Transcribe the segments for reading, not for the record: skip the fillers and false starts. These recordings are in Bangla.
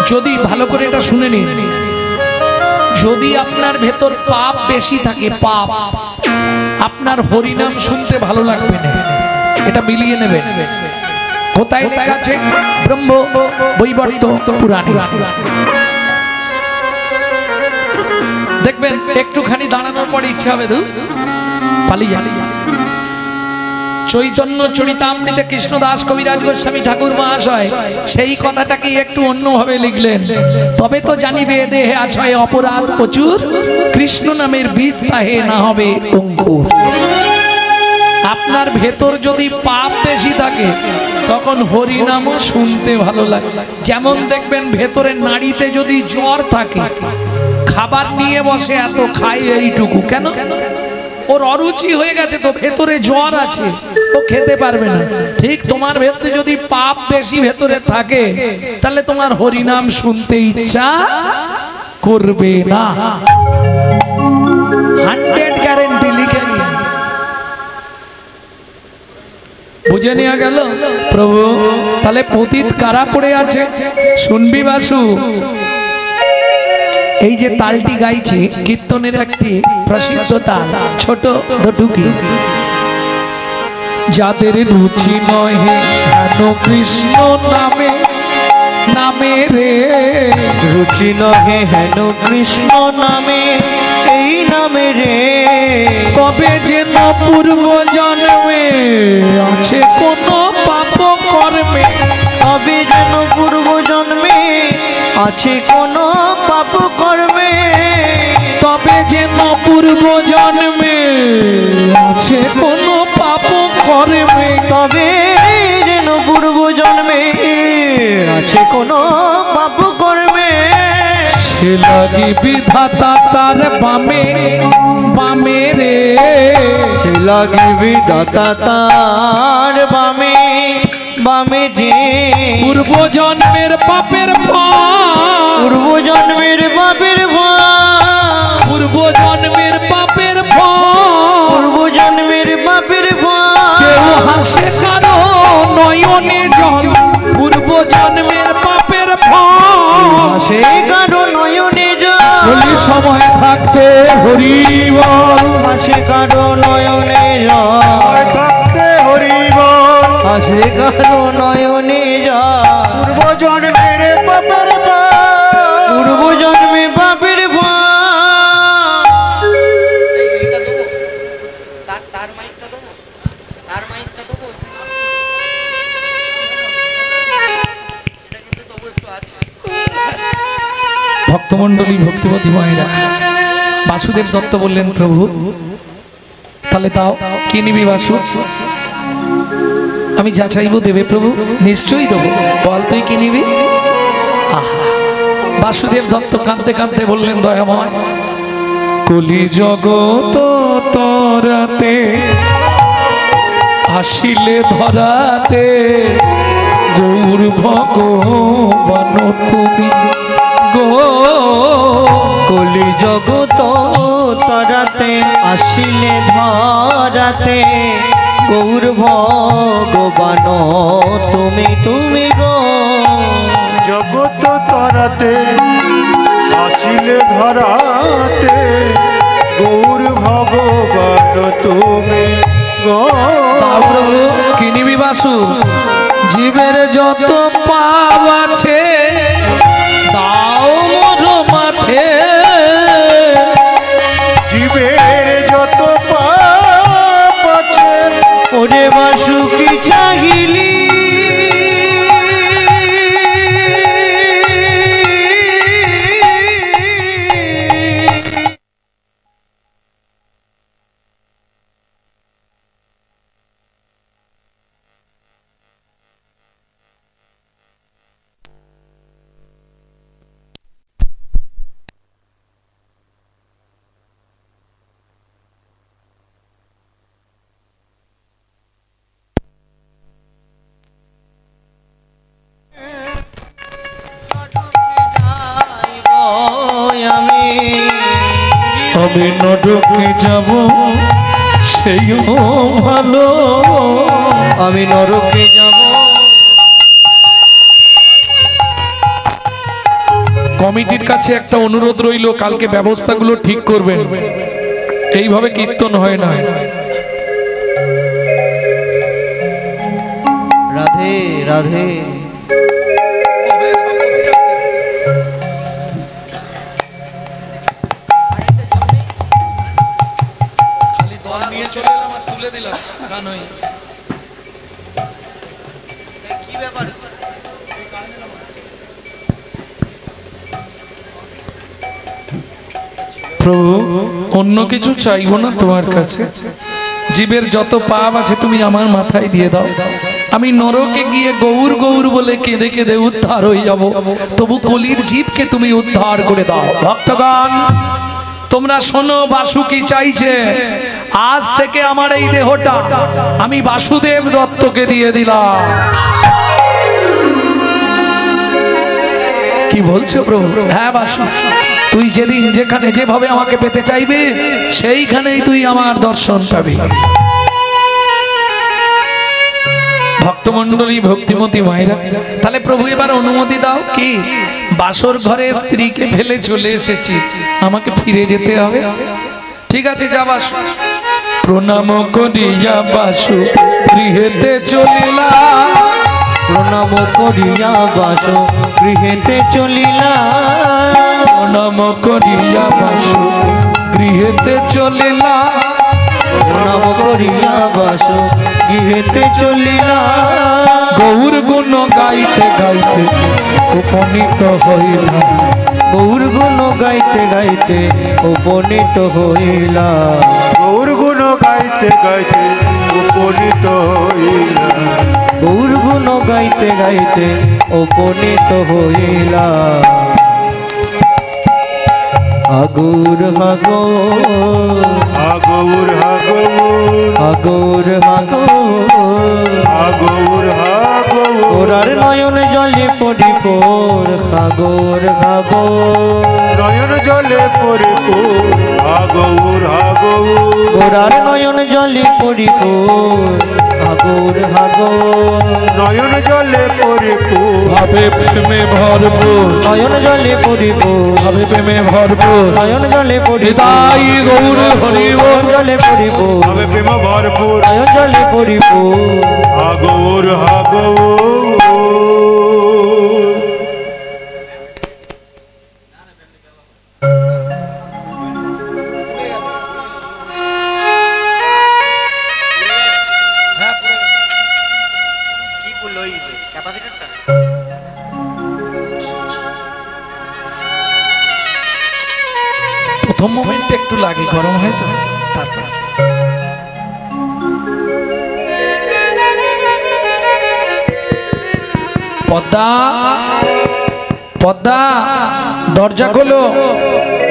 যদি ভালো করে এটা শুনে নিন, যদি আপনার ভেতর পাপ বেশি থাকে, পাপ, আপনার হরিনাম শুনতে ভালো লাগবে না। এটা মিলিয়ে নেবেন। কোথায় লেখা আছে? ব্রহ্ম বৈবর্ত পুরাণে। দেখবেন একটুখানি দাঁড়ানোর পর ইচ্ছা হবে তো পালিয়ে। চৈতন্য চরিতামৃতে কৃষ্ণদাস কবিরাজ গোস্বামী ঠাকুর মহাশয় সেই কথাটাকে একটু অন্যভাবে লিখলেন। তবে তো জানিবে দেহে আছে অপরাধ প্রচুর, কৃষ্ণ নামের বীজ তাহে না হবে অঙ্কুর। আপনার ভেতর যদি পাপ বেশি থাকে তখন হরিনামও শুনতে ভালো লাগে। যেমন দেখবেন ভেতরে নাড়িতে যদি জ্বর থাকে, খাবার নিয়ে বসে এত খায় এইটুকু, কেন? ওর অরুচি হয়ে গেছে, তো ভেতরে জ্বর আছে, ও খেতে পারবে না। ঠিক তোমার ভেতরে যদি পাপ বেশি ভেতরে থাকে তাহলে তোমার হরিনাম শুনতে ইচ্ছা করবে না। 100 গ্যারান্টি লিখে নিন। বুঝে নেওয়া গেল? প্রভু তাহলে পতিত কারা পড়ে আছে শুনবি বাসু। এই যে তালটি গাইছে কীর্তনের একটি প্রসিদ্ধ তাল, ছোট দুটুকি। যাদের রুচি নয় হেন কৃষ্ণ নামে, নামে রে রুচি নহে হেন কৃষ্ণ নামে, এই নামে রে কবে যেন পূর্ব জন্মে আছে কোন পাপ কর্মে, কবে যেন পূর্ব জন্মে আছে কোন পাপ কর্মে, তবে যেন পূর্ব জন্মে আছে কোন পাপ কর্মে, তবে যেন পূর্ব জন্মে আছে কোন পাপ কর্মে, সে লাগি বিধাতা তার বামে, বামে রে সে লাগি বিধাতা তার বামে, বামে রে পূর্ব জন্মের পাপের ফল, পূর্ব জন্মের পাপের ফল, পূর্ব জন্মের পাপের ফল, পূর্ব জন্মের পাপের ফল, কেউ হাসে কারো নয়নে জল, পূর্ব জন্মের পাপের ফল, সে কারো নয়নে জল, বলি সময় থাকতে হরি বল, আসে কারো নয়নে জল, থাকতে হরি বল, আসে কারো নয়নে জল, পূর্ব জন্মের পাপের ফল, পূর্ব জন্মে পাপের ফল। ভক্তমণ্ডলী ভক্তিমতী মায়েরা, বাসুদেব দত্ত বললেন প্রভু তাহলে তাও কি নিবি বাসু? আমি যা চাইবো দেবে প্রভু। নিশ্চয়ই দেবো, বল তুই কি নিবি? আহা, বাসুদেব দত্ত কাঁদতে কাঁদতে বললেন দয়াময়, কলি জগত তরাতে আসিলে ধরাতে, গৌর ভগবান তুমি গো, কলি জগত তরাতে আসিলে ধরাতে, গৌর ভগবান তুমি, তুমি গো, জগত তরাতে আসিলে ধরাতে, গৌর ভগবান তুমি গো। তাও প্রভু কি নিবি বাসু? জীবের যত পাপ আছে দাও মোর মাথে, জীবের যত পাপ আছে, ওরে বাসুকি চাহিলি আমি নরকে যাব সেইও ভালো, আমি নরকে যাব কমিটির কাছে একটা অনুরোধ রইল, কালকে ব্যবস্থাগুলো ঠিক করবেন, এইভাবে কীর্তন হয় না। রাধে রাধে। খালি দল নিয়ে চলে এলাম আর তুলে দিলাম গান হয়ে। কি ব্যাপার? প্রভু, অন্য কিছু চাইবো না তোমার কাছে, জীবের যত পাপ আছে তুমি আমার মাথায় দিয়ে দাও। আমি নরকে গিয়ে গৌর গৌর বলে কেঁদে কেঁদে উদ্ধার হয়ে যাব, তবু কলির জীবকে তুমি উদ্ধার করে দাও। ভক্তগণ তোমরা শোনো, বাসুকি চাইছে আজ থেকে আমার এই দেহটা আমি বাসুদেব দত্তকে দিয়ে দিলাম। কি বলছো প্রভু? হ্যাঁ বাসু, তুই যেদিন যেখানে যেভাবে আমাকে পেতে চাইবে সেইখানেই তুই আমার দর্শন পাবি। ভক্তমণ্ডলী, ভক্তিমতী মায়েরা, তাহলে প্রভু এবার অনুমতি দাও। কি বাসর ঘরে স্ত্রীকে ফেলে চলে এসেছি, আমাকে ফিরে যেতে হবে। ঠিক আছে, যা বাসু। প্রণাম করিয়া বাসু গৃহেতে চলিলা, প্রণাম করিয়া বাসু গৃহেতে চলিলা, প্রণাম করিয়া বাসু গৃহেতে চলিলা, প্রণাম করিয়া বাসু গৃহেতে চলিলা। গৌর গুণ গাইতে গাইতে উপনীত হইলা, গৌর গুণ গাইতে গাইতে উপনীত হইলা, গৌর গুণ গাইতে গাইতে উপনীত হইলা, গৌর গুণ গাইতে গাইতে উপনীত হইলা। আগৌর হাগৌর, আগৌর হাগৌর, আগৌর হাগৌর, আগৌর হাগৌর, ওরার নয়ন জলে পরিপোর, হাগৌর হাগৌর, নয়ন জলে পরিপূর, আগৌর হাগৌর, ওরার নয়ন জলে পরিপোর, হাগৌর হাগৌর, নয়ন জলে পরিপূর, ভাবে প্রেমে ভরপুর, নয়ন জলে পরিপোর, ভাবে প্রেমে ভরপুর, নয়ন জলে পরিপোর, হৃদয় গৌর হরি নয়ন জলে পরিপোর, ভাবে প্রেম ভরপুর, নয়ন জলে পরিপোর। আগৌর হাগৌর। প্রথম মোমেন্টে একটু লাগে, গরম হয় তো, তারপর পদ্মা, পদ্মা দরজা খোলো।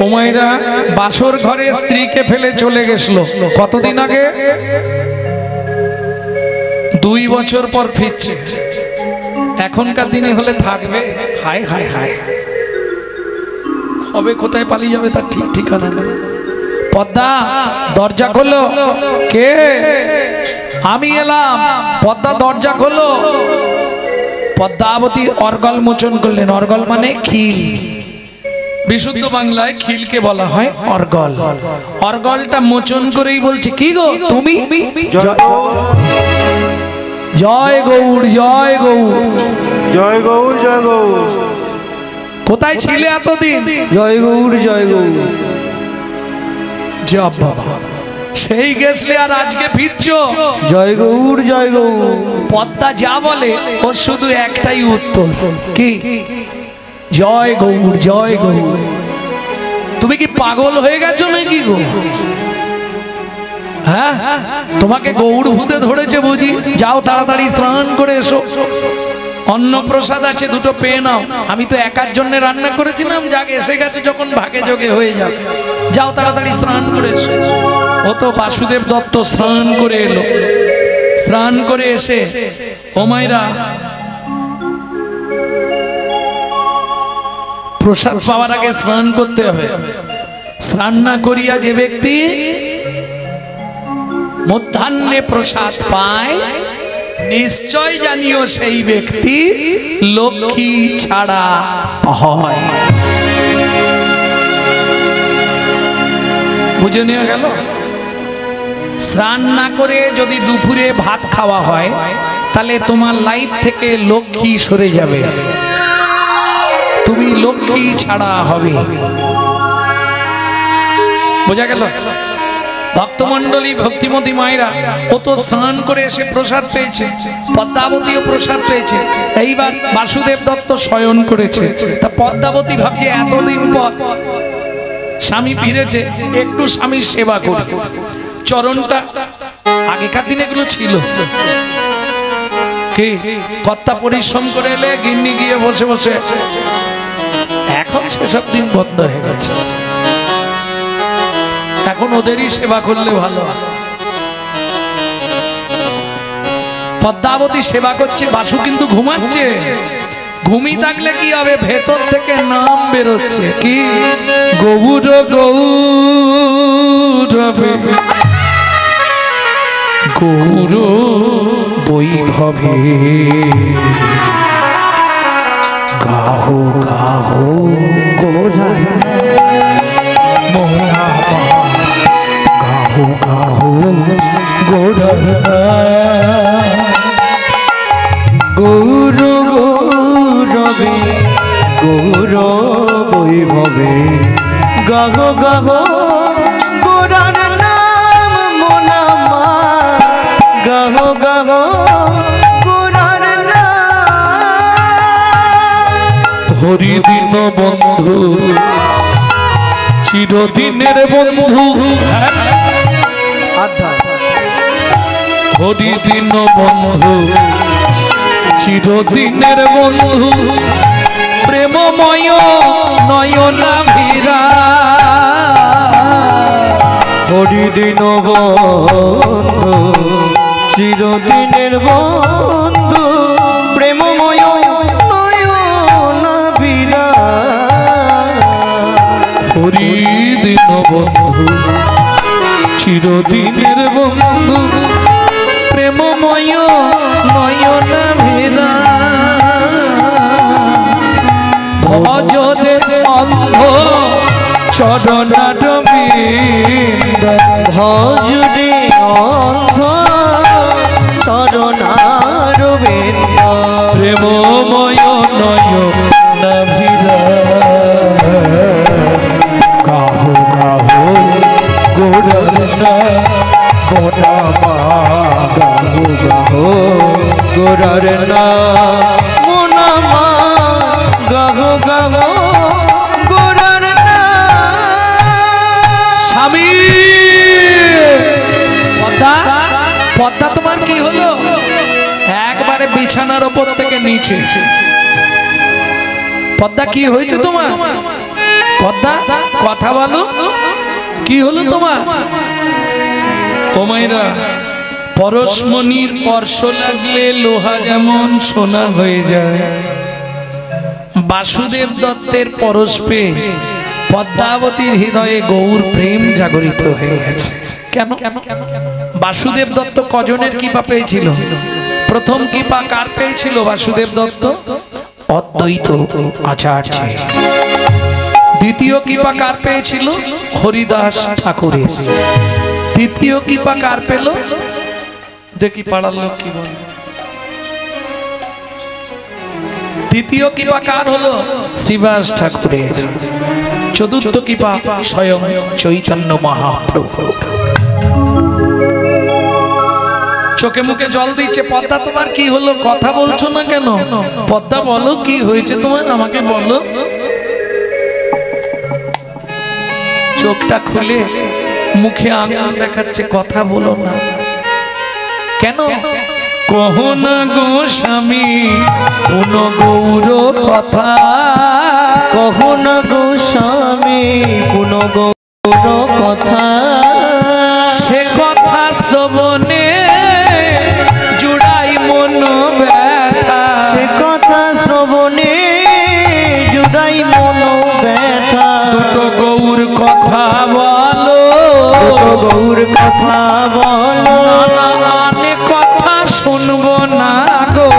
উমাইরা বাসর ঘরে স্ত্রীকে ফেলে চলে গেছিল কতদিন আগে, 2 বছর পর ফিরছে। এখনকার দিনে হলে থাকবে, হায় হায় হায়, কবে কোথায় পালিয়ে যাবে তার ঠিক ঠিকানা নেই। পদ্মা দরজা খোলো। কে? আমি এলাম। পদ্মা দরজা খোলো। পদ্মাবতী অর্গল মোচন করলেন। অর্গল মানে খিল, বিশুদ্ধ বাংলায় খিলকে বলা হয় অর্গল। অর্গলটা মোচন করেই বলছে, কি গো তুমি? জয় গৌর, জয় গৌর, জয় গৌর, জয় গৌর। কোথায় ছিলে এতদিন? জয় গৌর, জয় গৌর। জব বাবা, সেই গেছলে আর আজকে ফিরছো? জয় গৌর, জয় গৌর। পদ্মা যা বলে ওর শুধু একটাই উত্তর, কি? জয় গৌর, জয় গৌর। তুমি কি পাগল হয়ে গেছো নাকি গো? হ্যাঁ, তোমাকে গৌর ভূতে ধরেছে বুঝি? যাও তাড়াতাড়ি স্নান করে এসো, অন্ন প্রসাদ আছে, 2টো পেয়ে নাও। আমি তো একার জন্য রান্না করেছিলাম, যাক এসে গেছে যখন ভাগে যোগে হয়ে যাবে। যাও তাড়াতাড়ি স্নান করে এসো। ও তো বাসুদেব দত্ত স্নান করে এলো। স্নান করে এসে ওমাইরা প্রসাদ পাওয়ার আগে স্নান করতে হবে। স্নান না করিয়া যে ব্যক্তি মধ্যাহ্নে প্রসাদ পায়, নিশ্চয় জানিও সেই ব্যক্তি লক্ষ্মী ছাড়া হয়। বুঝে নেওয়া গেল। স্নান না করে যদি দুপুরে ভাত খাওয়া হয় তাহলে তোমার লাইফ থেকে লক্ষ্মী সরে যাবে, তুমি লক্ষ্মী ছাড়া হবে। বোঝা গেল? ভক্তমণ্ডলী ভক্তিমতী মায়েরা ও তো স্নান করে এসে প্রসাদ পেয়েছে, পদ্মাবতীও প্রসাদ পেয়েছে, এইবার বাসুদেব দত্ত শয়ন করেছে। তা পদ্মাবতী ভাবছে এতদিন পর স্বামী ফিরেছে, একটু স্বামীর সেবা করি। চরণটা আগেকার দিনে এগুলো ছিল কি, কর্তা পরিশ্রম করে এলে গিন্নি গিয়ে বসে বসে, এখন সেসব দিন বন্ধ হয়ে গেছে। এখন ওদেরই সেবা করলে ভালো। পদ্মাবতী সেবা করছে, বাসু কিন্তু ঘুমাচ্ছে। ঘুমিয়ে থাকলে কি হবে, ভেতর থেকে নাম বেরোচ্ছে কি, গৌর গৌরবে গৌর বৈভবে গাহো গাহো গোরা মোরা গাহো গাহো গোরা গৌর গৌরবে গৌর বৈভবে গাহ গাহ গোরার নাম মোনামা গাহ গাহ গোরার নাম। হরি দিন বন্ধু চিরদিনের বন্ধু, হরি দিন বন্ধু চিরদিনের বন্ধু, প্রেমময় নয়নাভিরা। হরি দিন বন্ধু চিরদিনের বন্ধু, প্রেমময় নয়নাভিরা। হরি দিন বন্ধু চিরদিনের বন্ধু, প্রেমময় নয়নাভিরা। ভজরে অন্ধ চরণারবিন্দ, ভজরে অন্ধ চরণারবিন্দ, প্রেমময় নয়নাভিরা। গাহো গাহো গোরার নাম মোনামা, গাহো গাহো গোরার নাম মোনামা, গাহো গাহো গোরার নাম। স্বামী পদ্মা, পদ্মা তোমার কি হলো? একবারে বিছানার ওপর থেকে নিচে। পদ্মা কি হয়েছে তোমার? পদ্মা কথা বলো, কি হলো তোমার? ও মায়েরা, পরশমণির স্পর্শ লাগলে লোহা যেমন সোনা হয়ে যায়, বাসুদেব দত্তের পরশ পেয়ে পদ্মাবতীর হৃদয়ে গৌর প্রেম জাগরিত হয়ে গেছে। কেন? বাসুদেব দত্ত কজনের কৃপা পেয়েছিল? প্রথম কৃপা কার পেয়েছিল বাসুদেব দত্ত? অদ্বৈত আচার্য। দ্বিতীয় কৃপা কার পেয়েছিল? হরিদাস ঠাকুরের। তৃতীয় কৃপা কার পেল? দেখি পাড়ার লোক কি বলে। তৃতীয় কৃপা কার হলো? শ্রীবাস ঠাকুরের। চতুর্থ কৃপা স্বয়ং চৈতন্য মহাপ্রভু। চোখে মুখে জল দিচ্ছে। পদ্মা তোমার কি হলো? কথা বলছো না কেন? পদ্মা বলো কি হয়েছে তোমার, আমাকে বলো। চোখটা খুলে মুখে আঙুল দেখাচ্ছে, কথা বলো না কেন? কহো না গো স্বামী পুন গৌর কথা, কহো না গো স্বামী পুন গৌর কথা, সে কথা শ্রবণে জুড়াই মন ব্যথা, সে কথা শ্রবণে জুড়াই মন ব্যথা। দুটো গৌর কথা বলো, দুটো গৌর কথা বলো, নানানে কথা শুনবো না গো,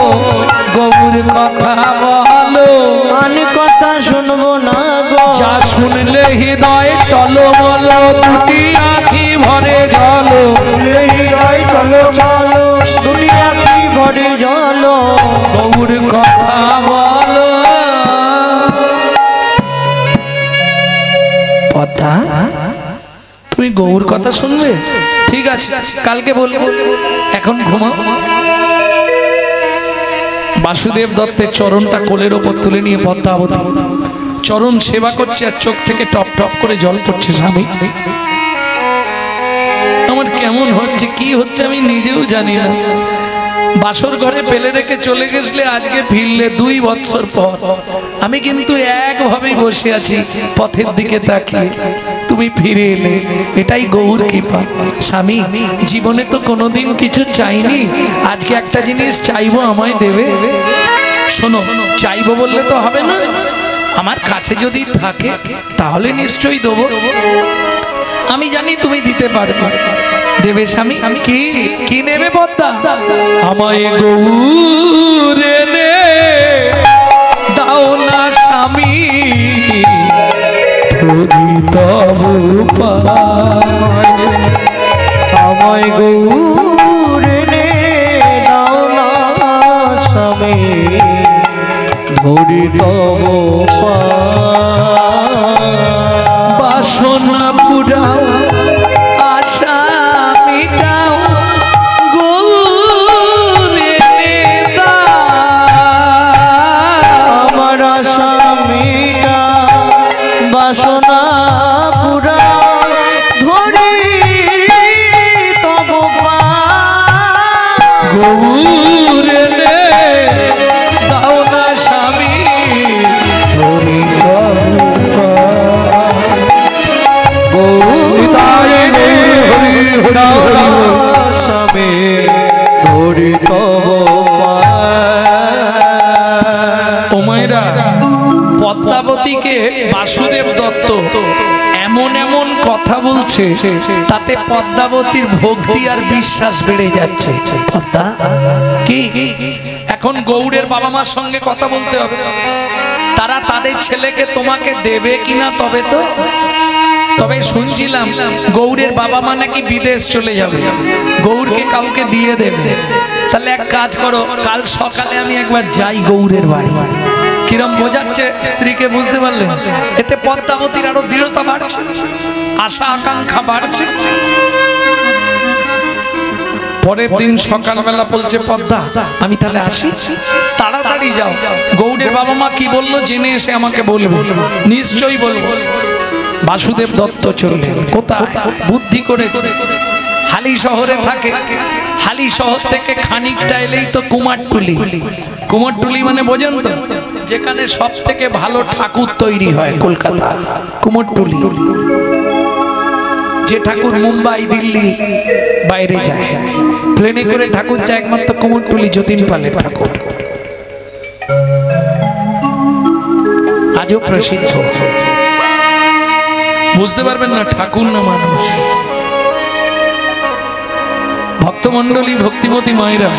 গৌর কথা বলো, আন কথা শুনবো না গো, যা শুনলে হৃদয় টলমল দুটি আঁখি ভরে জল, হৃদয় চলো চলো দুনিয়া কি ভরে জলো গৌর কথা বলো। পদ্মা, তুমি গৌর কথা শুনবে? ঠিক আছে, কালকে বলবো, এখন ঘুমাও। বাসুদেব দত্তের চরণটা কোলের ওপর তুলে নিয়ে পদ্মাবতী চরণ সেবা করছে, আর চোখ থেকে টপ টপ করে জল পড়ছে। স্বামী, আমার কেমন হচ্ছে, কি হচ্ছে আমি নিজেও জানি না। বাসর ঘরে ফেলে রেখে চলে গেছলে, আজকে ফিরলে 2 বছর পর, আমি কিন্তু একভাবেই বসে আছি পথের দিকে তাকিয়ে, তুমি ফিরে এলে, এটাই গৌর কৃপা। স্বামী, জীবনে তো কোনোদিন কিছু চাইনি, আজকে একটা জিনিস চাইবো, আমায় দেবে? শোনো, চাইবো বললে তো হবে না, আমার কাছে যদি থাকে তাহলে নিশ্চয়ই দেবো। আমি জানি তুমি দিতে পারবে, দেবে স্বামী। কি কি নেবে পদ্মা? আমায় গৌর এনে দাও না স্বামী, তবু পায়। আমায় গৌর এনে দাও না স্বামী, ধরি তব বাসনা পুরাও, আশা মিটাও, গৌর এনে দাও। আমার আশা মিটা বাসনা পুরা ধরি তব গৌর এনে দাও না স্বামী, স্বামী ধরি তব ও মায়েরা, পদ্মাবতীকে বাসুদেব দত্ত এমন এমন কথা বলছে, তাতে পদ্মাবতীর ভক্তি আর বিশ্বাস বেড়ে যাচ্ছে। পদ্মা, কি এখন গৌড়ের বাবা মার সঙ্গে কথা বলতে হবে, তারা তাদের ছেলেকে তোমাকে দেবে কিনা, তবে তো। তবে শুনছিলাম গৌড়ের বাবা মা নাকি বিদেশ চলে যাবে, গৌরকে কাউকে দিয়ে দেবে। তাহলে এক কাজ করো, কাল সকালে আমি একবার যাই গৌরের বাড়ি। কিরম বোঝাচ্ছে স্ত্রীকে, বুঝতে পারলেন? এতে পদ্মাবতীর আরো দৃঢ়তা বাড়ছে, আশা আকাঙ্ক্ষা বাড়ছে। পরের দিন সকালবেলা বলছে, পদ্মা আমি তাহলে আসি, তাড়াতাড়ি যাও। গৌড়ের বাবা মা কি বললো জেনে এসে আমাকে বলবো, নিশ্চয়ই বলবো। বাসুদেব দত্ত চললেন কোথায়? বুদ্ধি করেছে, হালি শহরে থাকে। হালি শহর থেকে খানিকটা এলেই তো কুমারটুলি। কুমারটুলি মানে বোঝেন তো, যেখানে সব থেকে ভালো ঠাকুর তৈরি হয় কলকাতা, কুমারটুলি। যে ঠাকুর মুম্বাই দিল্লি বাইরে যায়, প্লেনে করে ঠাকুর যায় একমাত্র কুমারটুলি, যতীন পালের ঠাকুর, আজও প্রসিদ্ধ। বুঝতে পারবেন না ঠাকুর না মানুষ। ভক্তমন্ডলী, ভক্তিমতী মায়েরা,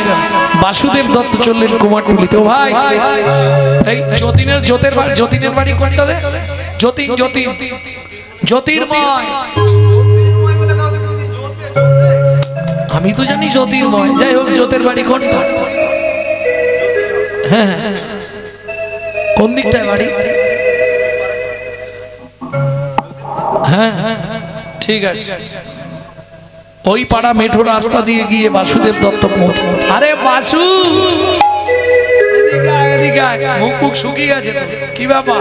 বাসুদেব দত্ত চললেন কুমারটুলিতে। ও ভাই, এই যতীনের বাড়ি কোনটা রে? যতীন, যতীন, জ্যোতির্ময়। আমি তো জানি জ্যোতির্ময়, যাই হোক জ্যোতির বাড়ি কোনটা? হ্যাঁ, কোন দিকটায় বাড়ি? হ্যাঁ, ঠিক আছে। ওই পাড়া মেঠো রাস্তা দিয়ে গিয়ে বাসুদেব দত্ত পৌঁছে। আরে বাসু, মুখ মুখ শুকিয়ে গেছে তো, কি ব্যাপার?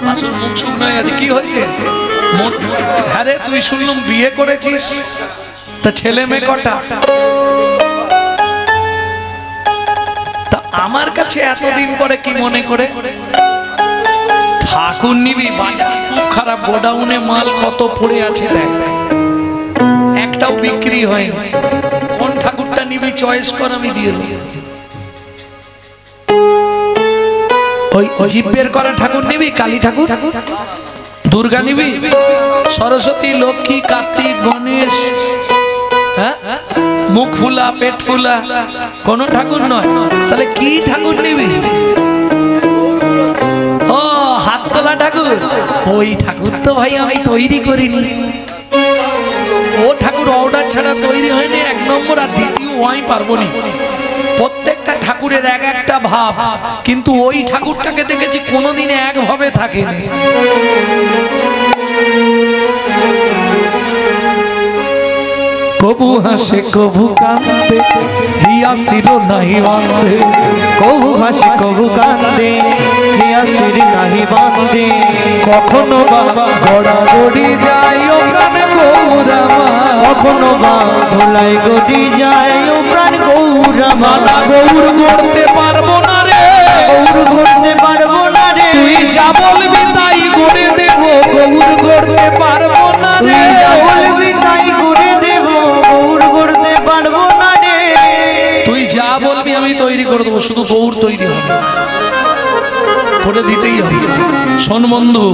বাসুর মুখ শুকনো হয়ে গেছে, কি হয়েছে? হ্যাঁ রে, তুই শুনলাম বিয়ে করেছিস, তা ছেলে মেয়ে কটা? আমার কাছে এতদিন পরে কি মনে করে ঠাকুর নিবি? বাজার খুব খারাপ, গোডাউনে মাল কত পড়ে আছে দেখ, একটাও বিক্রি হয়নি। কোন ঠাকুরটা নিবি চয়েস কর, আমি দিয়ে দিই। ওই জিপের করা ঠাকুর নিবি? কালী ঠাকুর, দুর্গা নিবি? সরস্বতী, লক্ষ্মী, কার্তিক, গণেশ, মুখ ফুলা পেট ফুলা কোন ঠাকুর নয়। তাহলে কি ঠাকুর নিবি? ও হাত তোলা ঠাকুর। ওই ঠাকুর তো ভাই আমি তৈরি করিনি। ও ঠাকুর অর্ডার ছাড়া তৈরি হয়নি, 1 নম্বর। আর দ্বিতীয় আমি পারবো না। প্রত্যেকটা ঠাকুরের এক একটা ভাব, কিন্তু ওই ঠাকুরটাকে দেখেছি কোনোদিন একভাবে থাকেনি। কবু হাসে কবু কান্দে, হিয়া স্থির নাহি বাঁধে। কবু হাসে কবু কান্দে, হিয়া স্থির নাহি বাঁধে। কখনো বাবা গড়াগড়ি যায় ও প্রাণ গৌরামা, কখনো বা ধুলাই গড়ি যায় ও প্রাণ গৌরামা। মালা গৌর গড়তে পারবো না রে, গৌর গড়তে পারবো না রে। তুই যা বলবি তাই গড়ে দেবো, গৌর গড়তে পারবো না রে। তুই যা বলবি তাই গড়ে দেব, গৌর গড়তে পারবো না রে। তুই যা বলবি আমি তৈরি করে দেবো, শুধু গৌর তৈরি হবে, করে দিতেই হবে। শোন বন্ধু,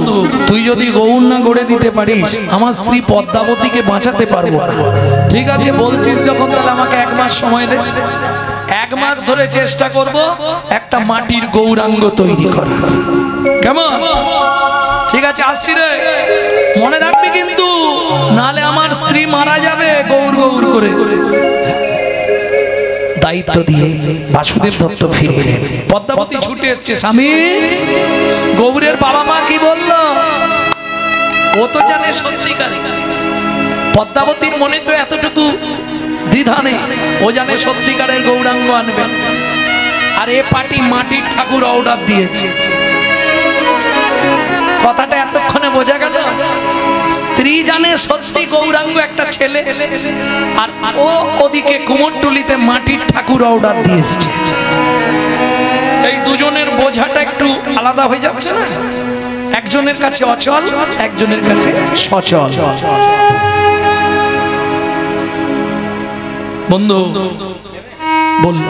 তুই যদি গৌর না গড়ে দিতে পারিস, আমার স্ত্রী পদ্মাবতীকে বাঁচাতে পারবো না। ঠিক আছে বলছিস যখন, তাহলে আমাকে 1 মাস সময় দে। 1 মাস ধরে চেষ্টা করব একটা মাটির গৌরাঙ্গ তৈরি করার। কেমন? ঠিক আছে, আসছি রে। মনে রাখবি কিন্তু, নালে আমার স্ত্রী মারা যাবে গৌর গৌর করে। দায়িত্ব দিয়ে বাসুদেব দত্ত ফিরে এলেন। পদ্মাবতী ছুটে এসছে, স্বামী গৌরের বাবা মা কি বলল? ও তো জানে সত্যিকারে। পদ্মাবতীর মনে তো এতটুকু দ্বিধা নেই, ও জানে সত্যিকারের গৌরাঙ্গ আনবে। আর এ পার্টি মাটির ঠাকুর অর্ডার দিয়েছে। কথাটা এতক্ষণে বোঝা গেল। স্ত্রী জানে সত্যি গৌরাঙ্গ একটা ছেলে, আর ও ওদিকে কুমোরটুলিতে মাটির ঠাকুর অর্ডার দিয়েছে। এই দুজনের বোঝাটা একটু আলাদা হয়ে যাচ্ছে না? একজনের কাছে অচল, একজনের কাছে সচল। বন্ধু বলল,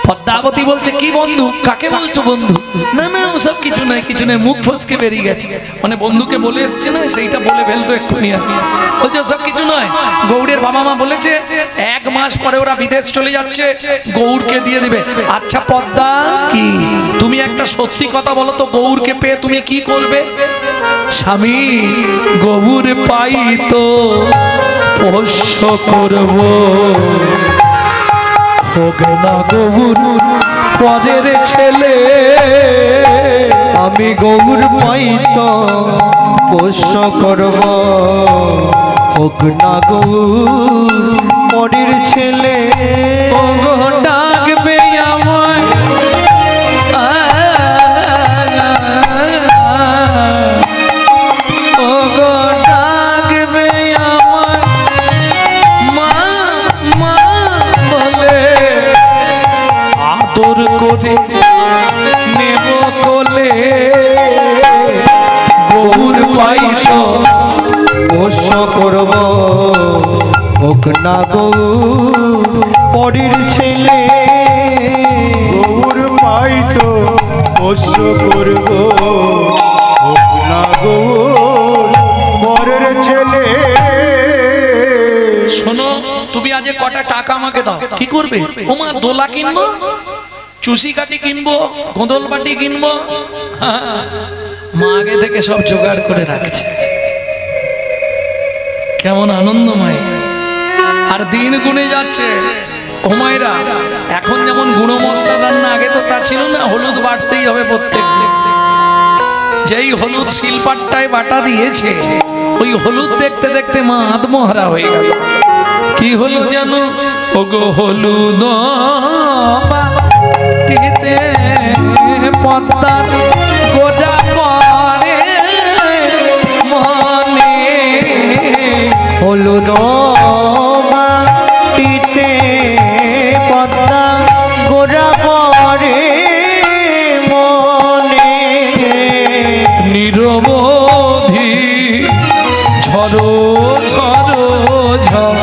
পদ্মাবতী বলছে কি বন্ধু? কাকে বলছো বন্ধু? না না সব কিছু নাই, কিছু নাই, মুখ ফসকে বেরিয়ে গেছে। মানে বন্ধুকে বলে এসছে না, সেইটা বলে ফেলতো এক্ষুনি। বলছে সব কিছু নয়, গৌরের বাবা মা বলেছে 1 মাস পরে ওরা বিদেশ চলে যাচ্ছে, গৌরকে দিয়ে দিবে। আচ্ছা পদ্মা, কি তুমি একটা সত্যি কথা বলো তো, গৌরকে পেয়ে তুমি কি করবে? স্বামী গৌর পাই তো পোষ্য করব, হোক না গৌর পরের ছেলে। আমি গৌর পাই তো পোষ্য করব, হোক না গৌর পরের ছেলে। ও গো ডাকবে আমায়, ও গো ডাকবে আমায় মা মা বলে, আদর করে নেব কোলে। গৌর পাই তো পোষ্য করব, হোক না গৌর পরের ছেলে। গৌর পাই তো পোষ্য করব, হোক না গৌর পরের ছেলে। শোনো, তুমি আজ কটা টাকা আমাকে দাও, কি করবে? ওমা দোলা কিনবো, চুষি কাটি কিনবো, গোঁদল বাটি কিনবো। মা আগে থেকে সব জোগাড় করে রাখছে। কেমন আনন্দময়। আর দিন গুনে যাচ্ছে। ও মায়েরা, এখন যেমন গুঁড়ো মশলা রান্না, আগে তো তা ছিল না। হলুদ বাটতেই হবে প্রত্যেক দিন। যেই হলুদ শিলপাট্টায় বাটা দিয়েছে, ওই হলুদ দেখতে দেখতে মা আত্মহারা হয়ে গেল। কি হলুদ জানো? ওগো হলুদ বাটিতে পদ্মার গোটা পড়ে মনে। হলুদ মাটিতে পদ্মা গোড়া পড়ে মনে। নিরবধি ঝরো ঝরো ঝড়,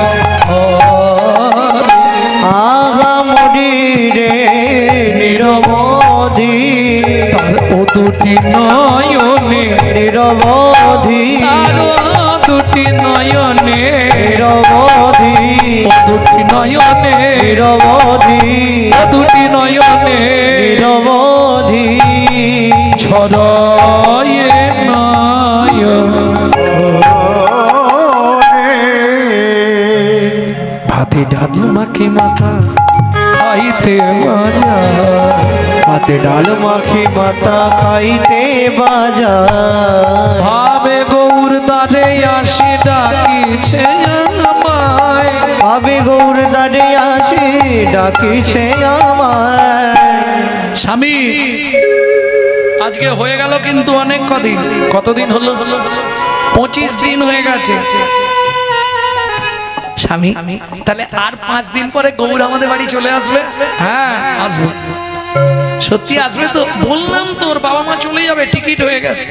আগা মরি রে নিরবধি। তার ও দুটি নয়নে, নিরবধি তার ও দুটি নয়নে নিরবধি। নয়নে নিরবধি দুটি নয়নে নিরবধি ছড়ায়ে নয়ন ভাতে ডাল মাখি মাথা খাইতে মজা হাতে ডাল মাখি মাথা খাইতে বাজার ভাবে গৌর দাদে আসি ডাকিছে আমায় ভাবে গৌর দাঁড়ে আসি ডাকিছে আমায় স্বামী আজকে হয়ে গেল কিন্তু অনেক কতদিন হলো 25 দিন হয়ে গেছে স্বামী তাহলে আর 5 দিন পরে গৌর আমাদের বাড়ি চলে আসবে হ্যাঁ আসবে সত্যি আসবে তো বললাম তোর বাবা মা চলে যাবে টিকিট হয়ে গেছে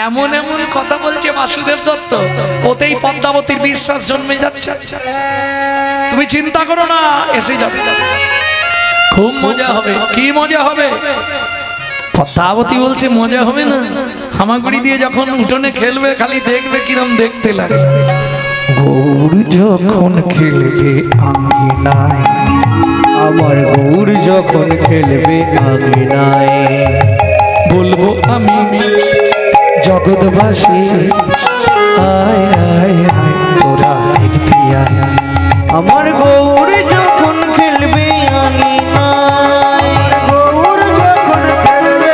এমন এমন কথা বলছে বাসুদেব দত্ত ওতেই পদ্মাবতীর বিশ্বাস জন্মে যাচ্ছে তুমি চিন্তা করো না এসে যাবে খুব মজা হবে কি মজা হবে পদ্মাবতী বলছে মজা হবে না হামাগুড়ি দিয়ে যখন উঠোনে খেলবে খালি দেখবে কিরম দেখতে লাগে গৌর যখন খেলবে আঙ্গিনায় আমার গৌর যখন খেলবে আঙিনায় বলবো আমি জগৎবাসী আয় আয় আয় তোরা দেখবি আয় আমার গৌর যখন খেলবে আঙিনায় গৌর যখন খেলবে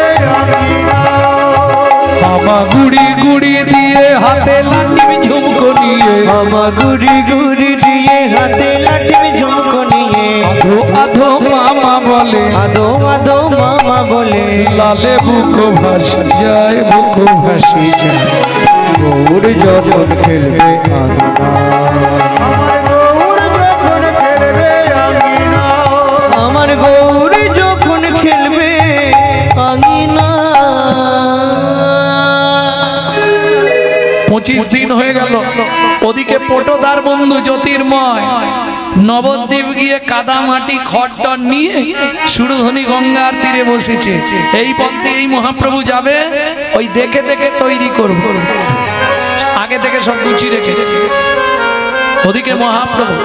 আমা গুড়ি গুড়ি দিয়ে হাতে লাঠি ঝুমকো নিয়ে আমা গুড়ি গুড়ি দিয়ে হাতে লাঠি ঝুমকো নিয়ে আধো আধো মামা বলে আদো আদো মামা বলে লালে বুকো ভাসি যায় বুকো ভাসি যায় গৌর যখন খেলবে আমার গৌর যখন খেলবে আমার গৌর যখন খেলবে আঙিনা 25 দিন হয়ে গেল ওদিকে পটোদার বন্ধু জ্যোতির্ময় নবদ্বীপ গিয়ে কাদা মাটি খড়টর নিয়ে সুরধনী গঙ্গার তীরে বসেছে এই পথে এই মহাপ্রভু যাবে ওই দেখে দেখে তৈরি করব আগে থেকে সব গুছিয়ে রেখেছে ওদিকে মহাপ্রভু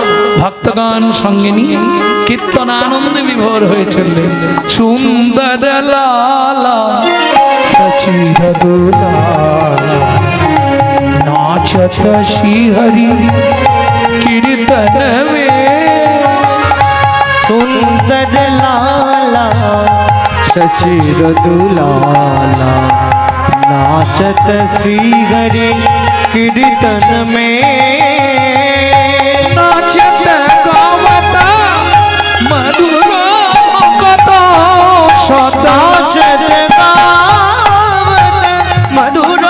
ভক্তগণ সঙ্গে নিয়ে কীর্তন আনন্দে বিভোর হয়ে চললেন সুন্দর লালা সচির দোলা नाचत श्री हरि कीर्तन में सुंदर लाला सचिर दुलाला नाचत श्री हरि कीर्तन में नाचत गावता मधुर कथा सदा नाचत गावत मधुर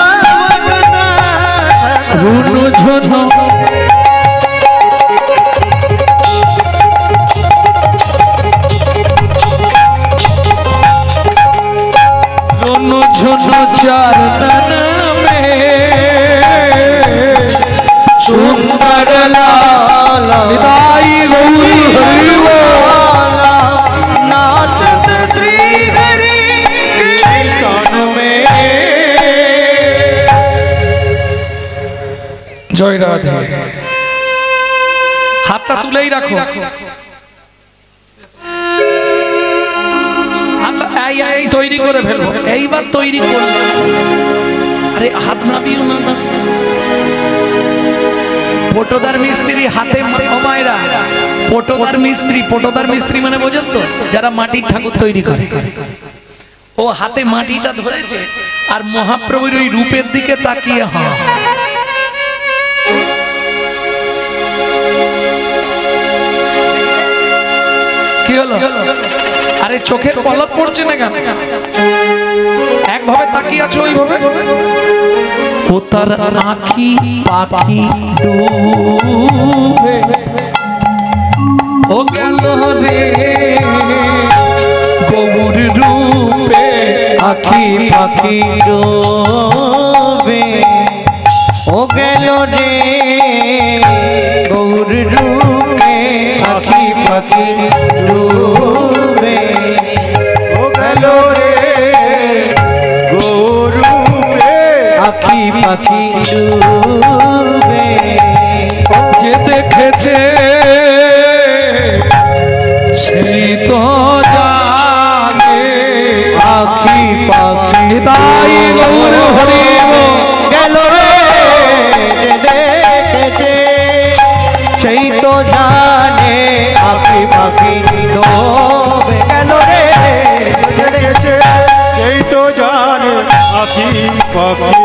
रुनु झुनु रुनु झुनु चरणन में सुंदर लाला निताई गौरी हरि लाला नाचत श्री हरि कीर्तन में জয় রাধে হাতটা তুলেই রাখো এই তৈরি করে ফেলবো এইবার তৈরি করবো আরে হাত নামিও না না পটোদার মিস্ত্রি হাতে মায়েরা পটোদার মিস্ত্রি মানে বোঝেন তো যারা মাটির ঠাকুর তৈরি করে ও হাতে মাটিটা ধরেছে আর মহাপ্রভুর ওই রূপের দিকে তাকিয়ে হ্যাঁ কি হলো আরে চোখের পলক পড়ছে না কেন একভাবে তাকিয়ে আছো ওইভাবে ও তার আঁখি পাখি ডুবে ও গেল রে গৌর রূপে আখি পাখি ডোবে ও গেল রে গৌর রূপে আখি পাখি ডোবে ও গেল রে গৌর রূপে আখি পাখি ডোবে যে দেখেছে পাখি পাখি ডোবে কেন রে দেখেছে সেই তো জানে আখি পাখি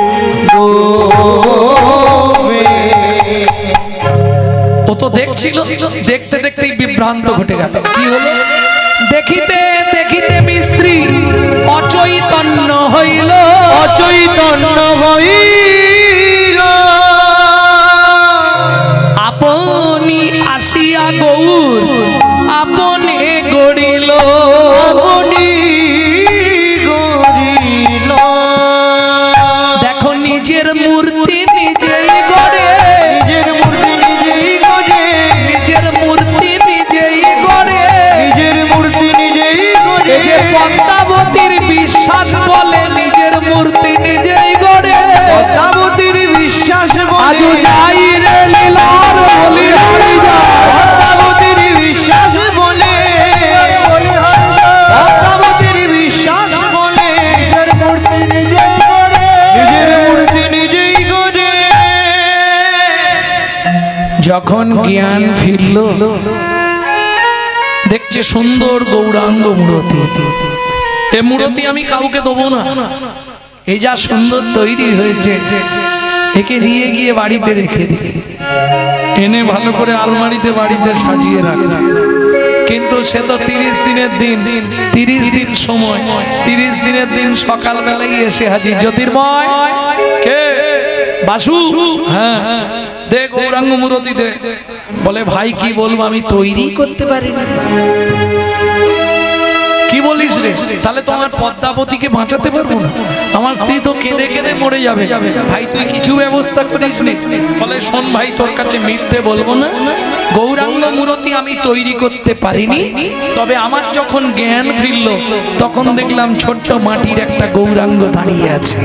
ডোবে। ও তো দেখছিল, দেখতে দেখতেই বিভ্রান্ত ঘটে গেল। কি হলো? দেখিতে দেখিতে মিস্ত্রি অচৈতন্য হইল, অচৈতন্য হইল আপনি আসিয়া গৌর আপনে গড়িল, আপনি গড়িল। দেখো নিজের মূর্তি নিজেই গড়ে, নিজের মূর্তি নিজেই গড়ে, নিজের মূর্তি নিজেই গড়ে, নিজের মূর্তি নিজেই গড়ে। এই যে পদ্মাবতীর বিশ্বাস বলে নিজের মূর্তি নিজেই গড়ে। পদ্মাবতীর বিশ্বাস আজ বলে, যাই রে লীলার বলি হরি যায়, পদ্মাবতীর বিশ্বাস বলে, পদ্মাবতীর বিশ্বাস বলে নিজের মূর্তি নিজেই করে নিজের মূর্তি নিজেই গড়ে। যখন জ্ঞান ফিরল দেখছে সুন্দর গৌরাঙ্গ মূর্তি। এ মূর্তি আমি কাউকে দেবো না, এই যা সুন্দর তৈরি হয়েছে একে নিয়ে গিয়ে বাড়িতে রেখে দিই, এনে ভালো করে আলমারিতে বাড়িতে সাজিয়ে রাখলাম। কিন্তু সে তো 30 দিনের দিন, 30 দিন সময়, 30 দিনের দিন সকালবেলায় এসে হাজির। জ্যোতির্ময় কে? বাসু। হ্যাঁ দে গৌরাঙ্গ মূর্তি দে। বলে ভাই কি বলবো, আমি তৈরি করতে পারি না। কি বলিস রে? তাহলে তোমার পদ্মাবতীকে বাঁচাতে পারবো না? আমার স্ত্রী তো কেঁদে কেঁদে মরে যাবে। ভাই তুই কিছু ব্যবস্থা করিস নি? বলে শোন ভাই, তোর কাছে মিথ্যে বলবো না, গৌরাঙ্গ মূর্তি আমি তৈরি করতে পারিনি। তবে আমার যখন জ্ঞান ফিরল তখন দেখলাম ছোট্ট মাটির একটা গৌরাঙ্গ দাঁড়িয়ে আছে।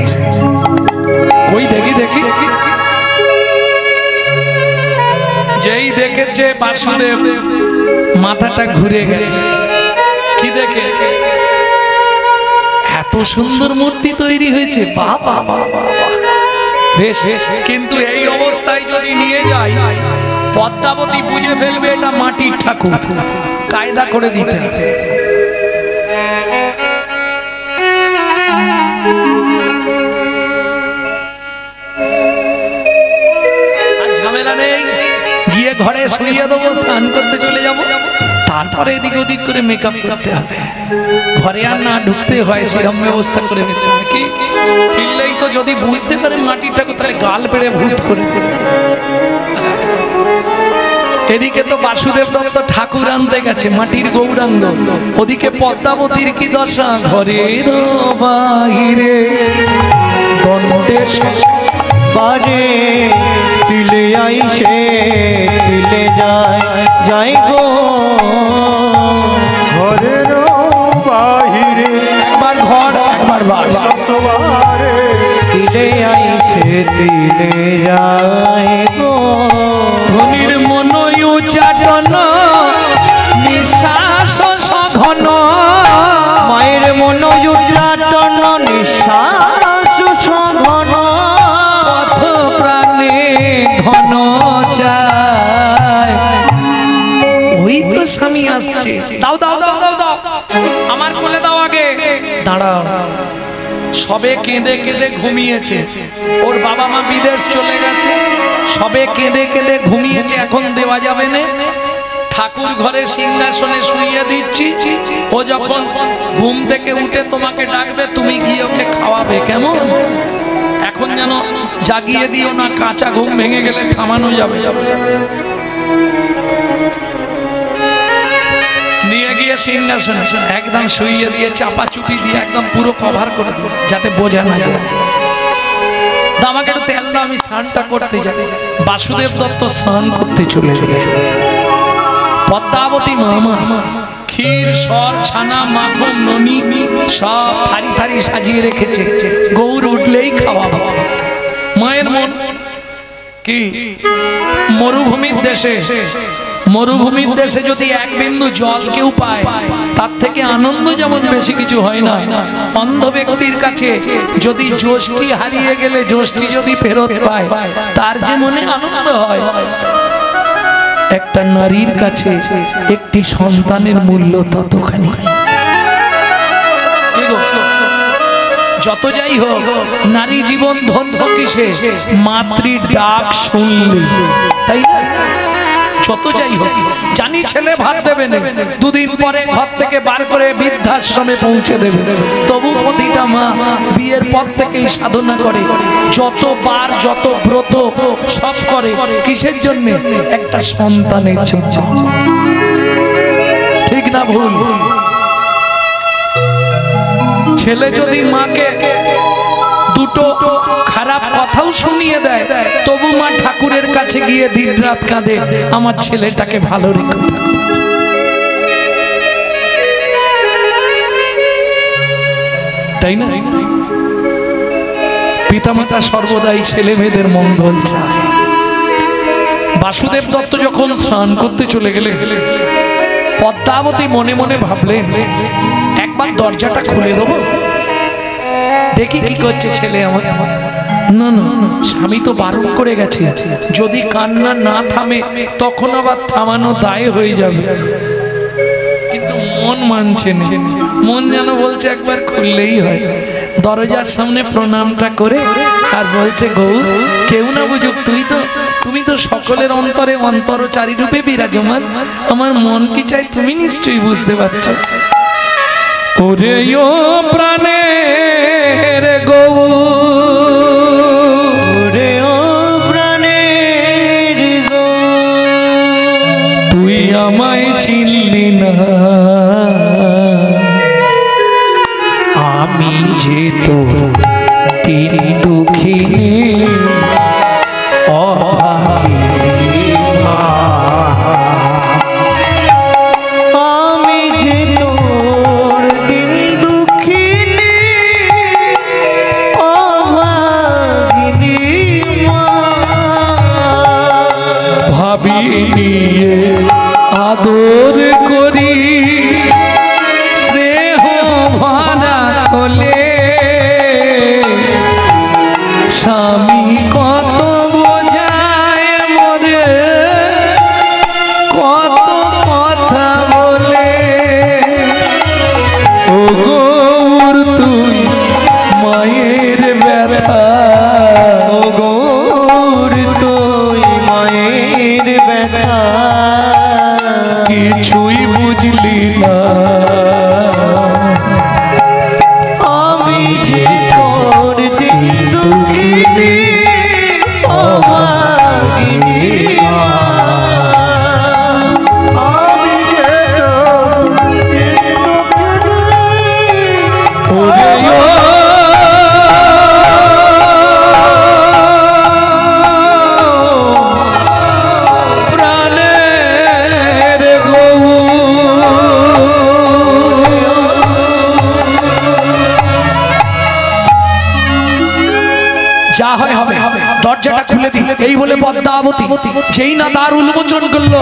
কই দেখি দেখি। যেই দেখেছে বাসুদেব মাথাটা ঘুরে গেছে। কি দেখে? এত সুন্দর মূর্তি তৈরি হয়েছে, বাবা বেশ। কিন্তু এই অবস্থায় যদি নিয়ে যাই পদ্মাবতী বুঝে ফেলবে এটা মাটির ঠাকুর, কায়দা করে দিতে হবে। আর ঝামেলা নেই, গিয়ে ঘরে শুইয়ে দেবো, স্নান করতে চলে যাবো, তারপরে এদিক ওদিক করে মেকআপ করতে হবে। ঘরে আর না ঢুকতে হয় সেরকম ব্যবস্থা করে ফেলতে হবে। কি ফিরলেই তো যদি বুঝতে পারে মাটির ঠাকুর, তাহলে গাল পেড়ে ভূত করে। এদিকে তো বাসুদেব দত্ত ঠাকুর আনতে গেছে মাটির গৌরাঙ্গ, ওদিকে পদ্মাবতীর কি দশা, ঘরের বাহিরে দণ্ডেশ বারে তিলে আইসে তিলে যায় যাই গো। ঘরের বাহিরে একবার ঘর একবার সপ্তবারে তিলে আইসে তিলে যায় গো। ধনির মন উচ্চাটন নিঃশ্বাস সঘন, মায়ের মন উচ্চাটন নিঃশ্বাস সঘন, পথ প্রাণে ঘন চায়। ওই তো স্বামী আসছে, দাও দাও দাও দাও দাও, আমার কোলে দাও আগে। দাঁড়াও, সবে কেঁদে কেঁদে ঘুমিয়েছে, ওর বাবা মা বিদেশ চলে গেছে, সবে কেঁদে কেঁদে ঘুমিয়েছে, এখন দেওয়া যাবে না। ঠাকুর ঘরে সিংহাসনে শুইয়ে দিচ্ছি, ও যখন ঘুম থেকে উঠে তোমাকে ডাকবে তুমি গিয়ে ওকে খাওয়াবে, কেমন? এখন যেন জাগিয়ে দিও না, কাঁচা ঘুম ভেঙে গেলে থামানো যাবে। নিয়ে গিয়ে সিংহাসনে একদম শুইয়ে দিয়ে চাপা চুপি দিয়ে একদম পুরো কভার করে দিও, যাতে বোঝা না যায়। আমাকে একটু তেল দাও, আমি স্নানটা করতে যাই। বাসুদেব দত্ত স্নান করতে চলে চলে পদ্মাবতী মামা ক্ষীর সর ছানা মাখন ননি সব থারি থারি সাজিয়ে রেখেছে, গৌর উঠলেই খাওয়াবো। মায়ের মন কি মরুভূমির দেশে, মরুভূমির দেশে যদি এক বিন্দু জল কেউ পায় তার থেকে আনন্দ যেমন বেশি কিছু হয় না। অন্ধ ব্যক্তির কাছে যদি যষ্টি হারিয়ে গেলে যষ্টি যদি ফেরত পায় তার যে মনে আনন্দ হয়। একটা নারীর কাছে একটি সন্তানের মূল্য ততখানি। যত যাই হোক, নারী জীবন ধন্য কিসে? মাতৃ ডাক শুনলে, তাই না? যত যাই হোক, জানি ছেলে ভাত দেবে না, দুদিন পরে ঘর থেকে বার করে বৃদ্ধাশ্রমে পৌঁছে দেবে, তবু প্রতিটা মা বিয়ের পর থেকেই সাধনা করে, যতবার যত ব্রত সব করে, কিসের জন্য? একটা সন্তানের জন্য। ঠিক না ভুল? ছেলে যদি মাকে দুটো খারাপ কথাও শুনিয়ে দেয়, তবু মা ঠাকুরের কাছে গিয়ে দিন রাত কাঁদে, আমার ছেলেটাকে ভালো রেখো। তাই না? পিতামাতা সর্বদাই ছেলে মেয়েদের মঙ্গল চায়। বাসুদেব দত্ত যখন স্নান করতে চলে গেলেন, পদ্মাবতী মনে মনে ভাবলেন, একবার দরজাটা খুলে দেবো, দেখি কি করছে ছেলে আমার। না না, স্বামী তো বারণ করে গেছে, যদি কান্না না থামে তখন আবার থামানো দায় হয়ে যাবে। কিন্তু মন মানছে না, মন যেন বলছে একবার খুললেই হয়। দরজার সামনে প্রণামটা করে আর বলছে, গৌর, কেউ না বুঝুক, তুমি তো সকলের অন্তরে অন্তরচারী রূপে বিরাজমান, আমার মন কি চাই তুমি নিশ্চয়ই বুঝতে পারছো। ওরে ও প্রাণের গৌর, ওরে ও প্রাণের গৌর, তুই আমায় চিনলি না, আমি যে তোর তিন দুঃখিনী অভাগিনী মা। আমি যে তোর দিন দুঃখিনী অভাগিনী মা। ভাবি নিয়ে আদর করি, স্নেহ ভানা হলে স্বামী কত বোঝায় মরে, কত কথা বলে। ও গৌর, তুই মায়ের ব্যথা, ও গৌর, তুই মায়ের ব্যথা কিছুই বুঝলি না। আমি যে তোর দিন দুঃখিনী অভাগিনী মা। আমি যে তোর দিন দুঃখিনী ওরে ও প্রাণের গৌর, যা হয় হবে, দরজাটা খুলে দিল। এই বলে পদ্মাবতী যেই না তার উন্মোচন করলো,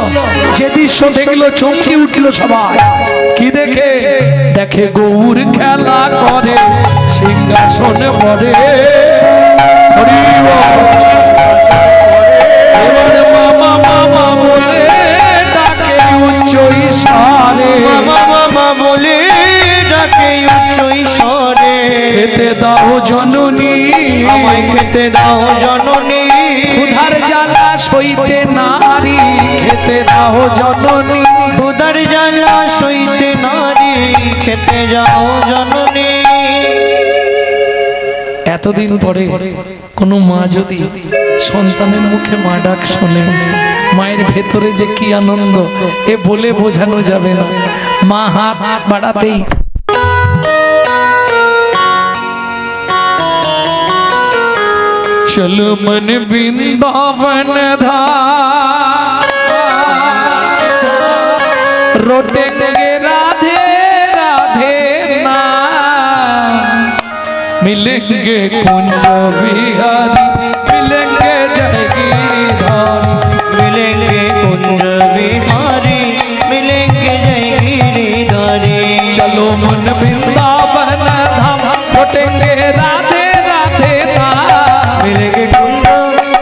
যে দৃশ্য দেখলো চমকে উঠলো সবাই। কি দেখে? দেখে গৌর খেলা করে সিংহাসনে পড়ে। হরি বল। এবার মামা মামা বলে ডাকে উচ্চ ঈশ্বরে, মামা মামা বলে ডাকে উচ্চ ঈশ্বরে। খেতে দাও জননী, আমায় খেতে দাও জননী, ক্ষুধার জ্বালা সইতে নারী, খেতে দাও জননী। ক্ষুধার জ্বালা সইতে নারী, খেতে যাও জননী। এতদিন পরে কোনো মা যদি সন্তানের মুখে মা ডাক শোনে, মায়ের ভেতরে যে কি আনন্দ এ বলে বোঝানো যাবে না। মা হাত বাড়াতেই चलो मन वृंदावन धाम, रोटेंगे राधे राधे नाम, मिलेंगे कुंज बिहारी, मिलेंगे जय गिरिधारी, मिलेंगे कुंज बिहारी, मिलेंगे जय गिरिधारी। चलो मन वृंदावन धाम, रोटेंगे राधे राधे नाम, मिलेंगे कुंज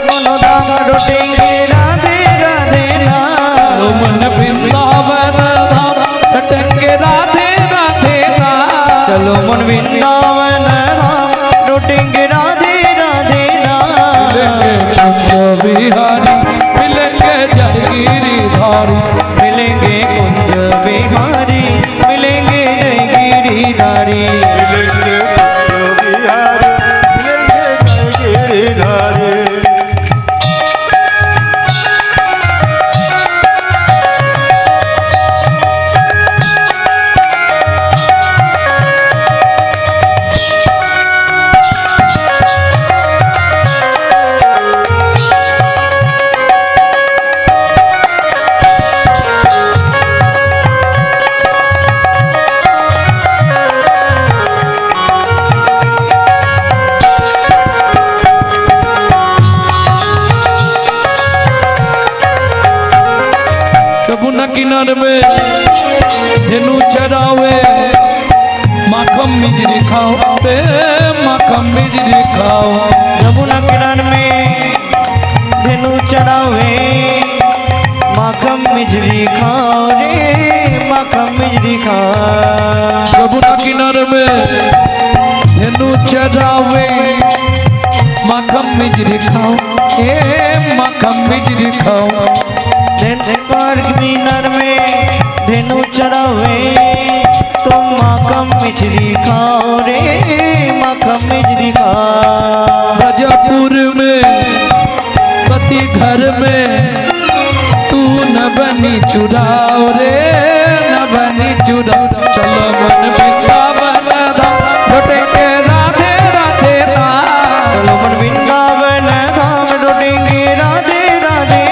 मनोधाम, रोटेंगे राधे राधे नाम, चलो मन वृंदावन धाम लौटेंगे राधे राधे मिलेंगे कुंज बिहारी मिलेंगे जय गिरिधारी मिलेंगे कुंज बिहारी मिलेंगे जय गिरिधारी मिलेंगे कुंज बिहारी मिलेंगे जय गिरिधारी। यमुना किनारे में धेनु चरावे माखन मिजरी खाओ ते माखन मिजरी खाओ यमुना किनारे में धेनु चरावे माखन मिजरी खाओ रे माखन मिजरी खाओ यमुना किनारे में धेनु चरावे माखन मिजरी खाओ ए माखन मिजरी खाओ मीनार में धेनु चरावे तो माखन मिजरी खाओ रे माखन मिजरी खाओ राजापुर में पति घर में तू न बनी चुराओ रे न बनी चुराओ चलो मन वृंदावन धाम लौटेंगे राधे राधे राम चलो मन वृंदावन धाम लौटेंगे राधे राधे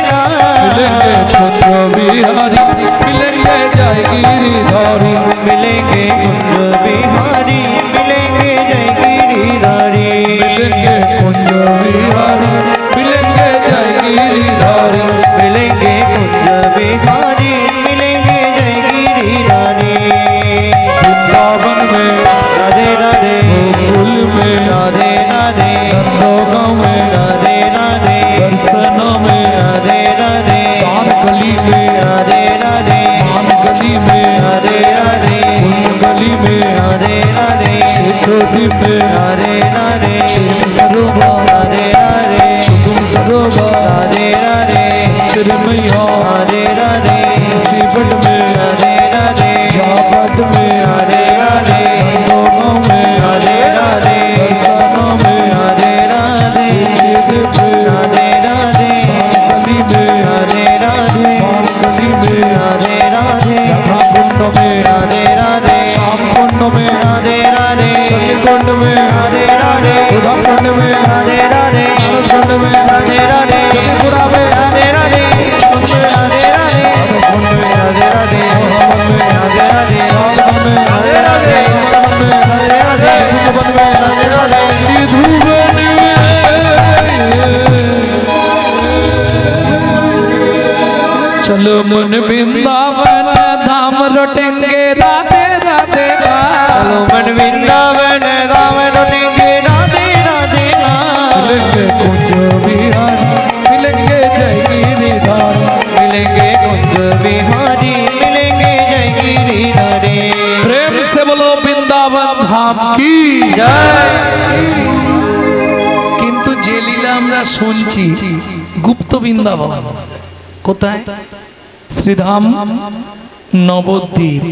मिलेंगे कुंज बिहारी मिलेंगे जय गिरिधारी मिलेंगे कुंज बिहारी मिलेंगे जय गिरिधारी मिलेंगे कुंज बिहारी मिलेंगे जय गिरिधारी मिलेंगे कुंज बिहारी मिलेंगे जय गिरिधारी वृंदावन में राधे राधे गोकुल में राधे राधे नंदगांव में राधे राधे दर्शनों में राधे राधे पान गली में राधे राधे पान गली में राधे राधे फूल गली में राधे राधे शेषोद्वीप में राधे राधे सरोवर राधे राधे कुसुम सरोवर राधे राधे तिरमैया राधे राधे सिबट में राधे राधे जावट में राधे राधे नंदगांव में राधे राधे दर्शनों में राधे राधे शेषोद्वीप में राधे राधे गली में राधे राधे पान गली में राधे राधे राधा कुंड में राधे राधे श्याम कुंड में राधे राधे सखी कुंड में राधे राधे सुधा कुंड में राधे राधे मानस कुंड में राधे राधे त्रिपुरा में राधे राधे कुंड में राधे राधे कुंड में राधे राधे मोहम्मद में राधे राधे रामवन में राधे राधे रामवन में राधे राधे कुंभवन में राधे राधे त्रिभुवन में चलो मन वृंदावन धाम लौटेंगे राधे राधे चलो मन वृंदावन धाम लौटेंगे राधे राधे मिलेंगे कुंज बिहारी मिलेंगे जय गिरिधारी मिलेंगे कुंज बिहारी मिलेंगे जय गिरिधारी प्रेम से बोलो वृंदावन धाम की जय কিন্তু যে লীলা আমরা শুনছি গুপ্ত বৃন্দাবন কোথায় শ্রীধাম নবদ্বীপ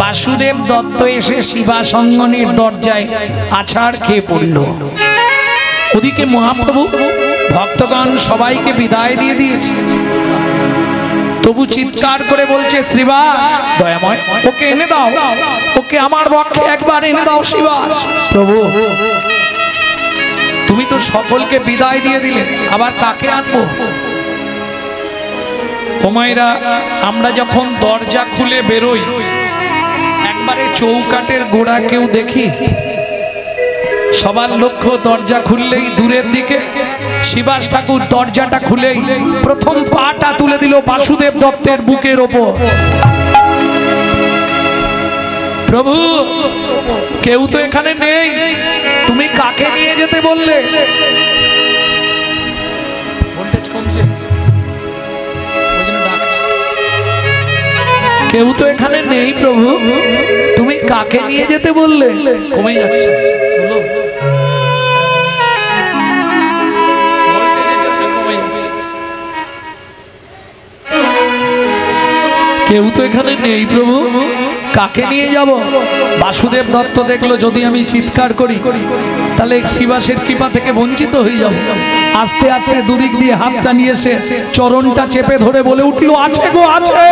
বাসুদেব দত্ত এসে শিবাসঙ্গনের দরজায় আছাড় খেয়ে পড়ল ওদিকে মহাপ্রভু ভক্তগণ সবাইকে বিদায় দিয়ে দিয়েছে তবু চিৎকার করে বলছে শ্রীবাস দয়াময় ওকে এনে দাও ওকে আমার পক্ষে একবার এনে দাও শ্রীবাস প্রভু তুমি তো সকলকে বিদায় দিয়ে দিলে আবার কাকে আনবো ওমাইরা আমরা যখন দরজা খুলে বেরোই একবারে চৌকাটের গোড়া কেউ দেখি সবার লক্ষ্য দরজা খুললেই দূরের দিকে শিবাস ঠাকুর দরজাটা খুলেই প্রথম পাটা তুলে দিল বাসুদেব দত্তের বুকের ওপর প্রভু কেউ তো এখানে নেই তুমি কাকে নিয়ে যেতে বললে ভোল্টেজ কমছে কেউ তো এখানে নেই প্রভু, তুমি কাকে নিয়ে যেতে বললে? কমে যাচ্ছে, চলো। কেউ তো এখানে নেই প্রভু, কাকে নিয়ে যাব? বাসুদেব দত্ত দেখলো যদি আমি চিৎকার করি তাহলে শিবাসের কৃপা থেকে বঞ্চিত হয়ে যাব। আস্তে আস্তে দুদিক দিয়ে হাত টানিয়ে এসে চরণটা চেপে ধরে বলে উঠলো, আছে গো আছে।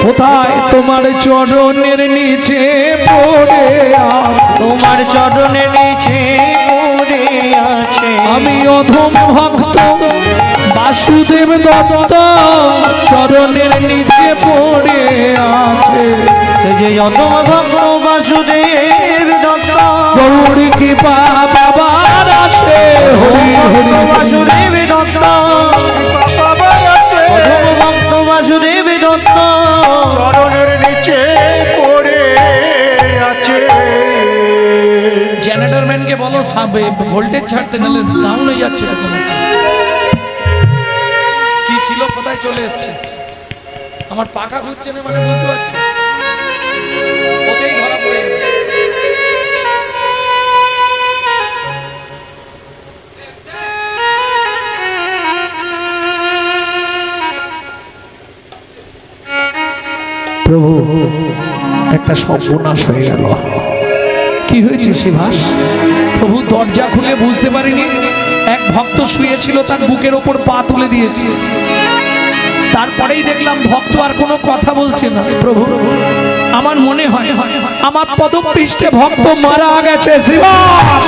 কোথায়? তোমার চরণের নিচে পড়ে আছে, তোমার চরণের নিচে পড়ে আছে। আমি অধম ভক্ত বাসুদেব দত্ত চরণের নিচে পড়ে আছে। সে যে অধম ভক্ত বাসুদেব দত্ত গৌর কৃপা বাবার আসে, হরি হরি বাসুদেব দত্ত বাবার আছে, অধম ভক্ত বাসুদেব দত্ত চরণের নিচে পড়ে আছে। জেনারেটর ম্যানকে বলো সাবে ভোল্টেজ ছাড়তে, নাহলে ডাউন হয়ে যাচ্ছে। কি ছিল, কোথায় চলে এসছে? আমার পাখা ঘুরছে না, মানে বুঝতে পারছি ওতেই ধরা পড়ে গেল। প্রভু, একটা সর্বনাশ হয়ে গেল। কি হয়েছে শিবাস? প্রভু দরজা খুলে বুঝতে পারিনি এক ভক্ত শুয়েছিল, তার বুকের ওপর পা তুলে দিয়েছে। তারপরেই দেখলাম ভক্ত আর কোনো কথা বলছে না। প্রভু, আমার মনে হয় আমার পদপৃষ্ঠে ভক্ত মারা গেছে। শিবাস,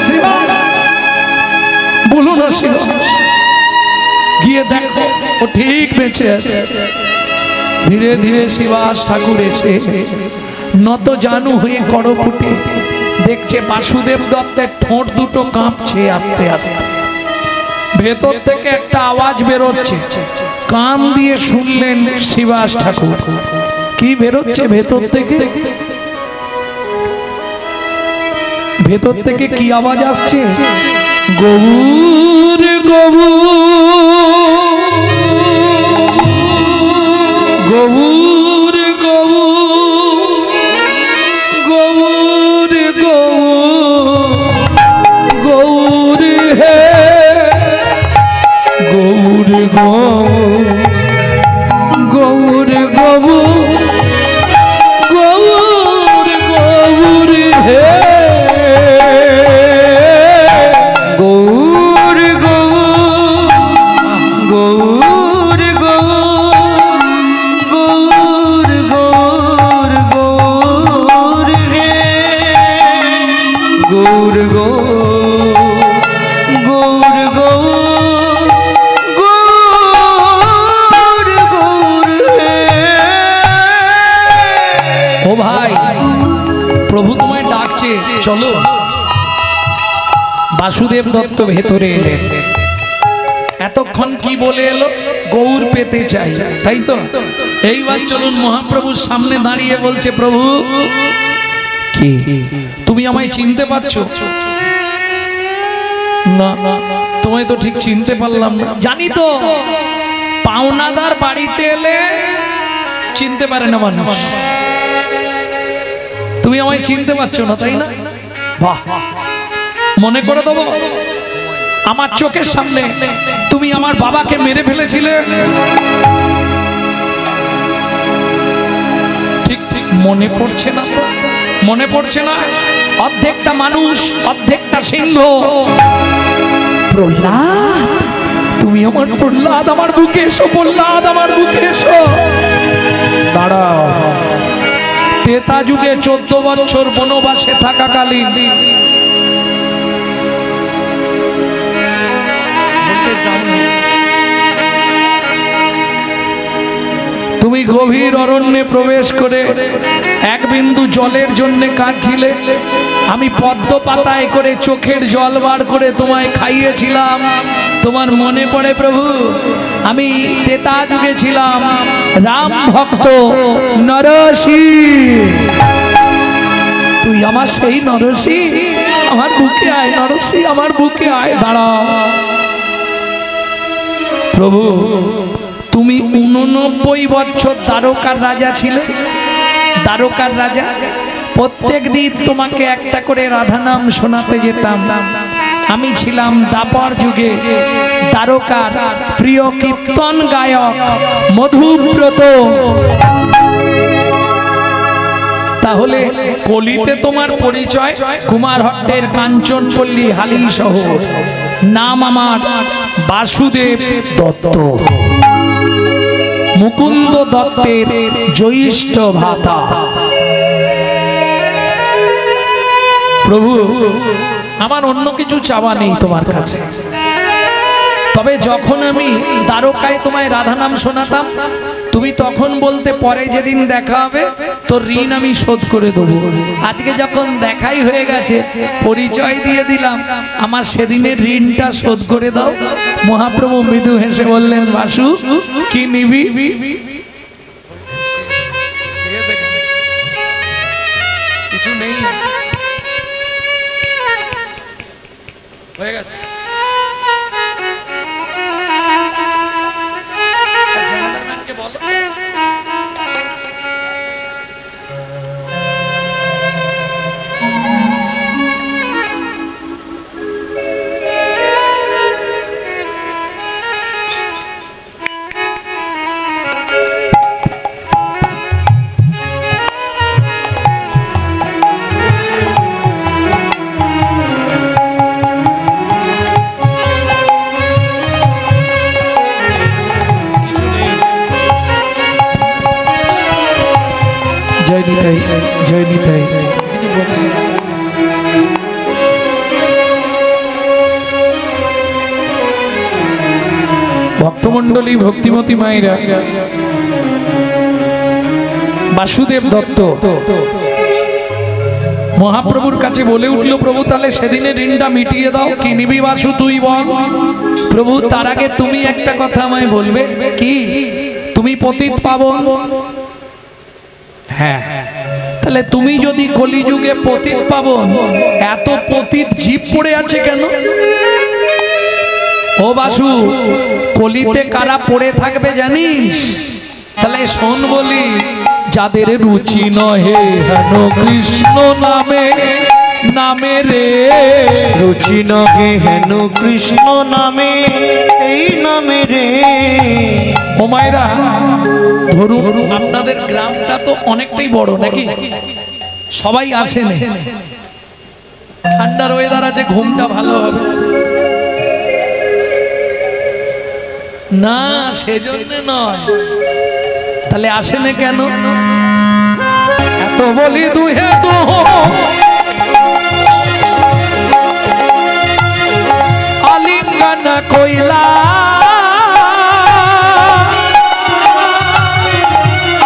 শিবাস, বলো না শিবাস, গিয়ে দেখো ও ঠিক বেঁচে আছে। ধীরে ধীরে শিবাস ঠাকুর এসে নত জানু হয়ে করো ফুটে দেখছে বাসুদেব দত্তের ঠোঁট দুটো কাঁপছে আস্তে আস্তে। ভেতর থেকে একটা আওয়াজ বেরোচ্ছে, কান দিয়ে শুনলেন শিবাস ঠাকুর। কি বেরোচ্ছে ভেতর থেকে? ভেতর থেকে কি আওয়াজ আসছে? গৌর গৌর গৌর গৌর গৌর গৌর হে গৌর গৌর গৌর গৌর গৌর হে গৌর গৌর গৌর গৌর গৌর গৌর হে গৌর গৌর গৌর গৌর গৌর হে। ও ভাই, প্রভু তোমায় ডাকছে, চলো। বাসুদেব দত্ত ভেতরে এলেন। এতক্ষণ কি বলে এলো? গৌর পেতে চাই, তাই তো? এইবার চলুন মহাপ্রভুর সামনে দাঁড়িয়ে বলছে, প্রভু কি তুমি আমায় চিনতে পারছো? না, তোমায় তো ঠিক চিনতে পারলাম না। জানি তো, পাওনাদার বাড়িতে এলে চিনতে পারে না মানুষ। তুমি আমায় চিনতে পারছো না, তাই না? বাহ, মনে করে দেবো আমার চোখের সামনে তুমি আমার বাবাকে মেরে ফেলেছিলে। ঠিক ঠিক মনে পড়ছে না তো? মনে পড়ছে না? অর্ধেকটা মানুষ, অর্ধেকটা সিংহ। প্রহ্লাদ, তুমি আমার প্রহ্লাদ, আমার বুকে এসো। প্রহ্লাদ, আমার বুকে এসো। দাঁড়াও। ত্রেতা যুগে 14 বছর বনবাসে থাকাকালীন তুমি গভীর অরণ্যে প্রবেশ করে এক বিন্দু জলের জন্য কাঁদছিলে। আমি পদ্ম পাতায় করে চোখের জল বার করে তোমায় খাইয়েছিলাম। তোমার মনে পড়ে প্রভু? আমি ত্রেতা যুগে ছিলাম রাম ভক্ত নরসি। তুই আমার সেই নরসি? আমার বুকে আয় নরসি, আমার বুকে আয়। দাঁড়াও প্রভু, তুমি 89 বছর দ্বারকার রাজা ছিলে। দ্বারকার রাজা প্রত্যেক দিন তোমাকে একটা করে রাধা নাম শোনাতে যেতাম। আমি ছিলাম দাপর যুগে দ্বারকার প্রিয় কীর্তন গায়ক মধুব্রত। তাহলে কলিতে তোমার পরিচয় কুমারহট্টের কাঞ্চনপল্লী হালি শহর। নাম আমার বাসুদেব দত্ত, মুকুন্দ দত্তের জ্যৈষ্ঠ ভ্রাতা। প্রভু, আমার অন্য কিছু চাওয়া নেই তোমার কাছে। তবে যখন আমি দ্বারকায় তোমায় রাধা নাম শোনাতাম, তুমি তখন বলতে পরে যেদিন দেখা হবে তোর ঋণ আমি শোধ করে দেবো। আজকে যখন দেখাই হয়ে গেছে, পরিচয় দিয়ে দিলাম, আমার সেদিনের ঋণটা শোধ করে দাও। মহাপ্রভু মৃদু হেসে বললেন, বাসু কি নিবি? কিছু নেই, হয়ে গেছে। জয় নিতাই, জয় নিতাই। ভক্তমণ্ডলী, ভক্তিমতী মায়েরা, বাসুদেব দত্ত মহাপ্রভুর কাছে বলে উঠল, প্রভু তাহলে সেদিনের ঋণটা মিটিয়ে দাও। কি নিবি বাসু তুই বল? প্রভু তার আগে তুমি একটা কথা আমায় বলবে। কি? তুমি পতিত পাবন। হ্যাঁ, তাহলে তুমি যদি কলিযুগে পতিত পাবন, এত পতিত জীব পড়ে আছে কেন? ও বাসু, কলিতে কারা পড়ে থাকবে জানিস? তাহলে শোন বলি, যাদের রুচি নহে হেন কৃষ্ণ নামে, নামে রে রুচি নহে হেন কৃষ্ণ নামে, এই নামে রে। ও মায়েরা, ধরুন আপনাদের গ্রামটা তো অনেকটাই বড় নাকি? সবাই আসেন, ঠান্ডার ওয়েদার আছে, ঘুমটা ভালো হবে না, সেজন্য নয়। তাহলে আসেন কেন? এত বলি দুহে দুহ আলিঙ্গন কইলা,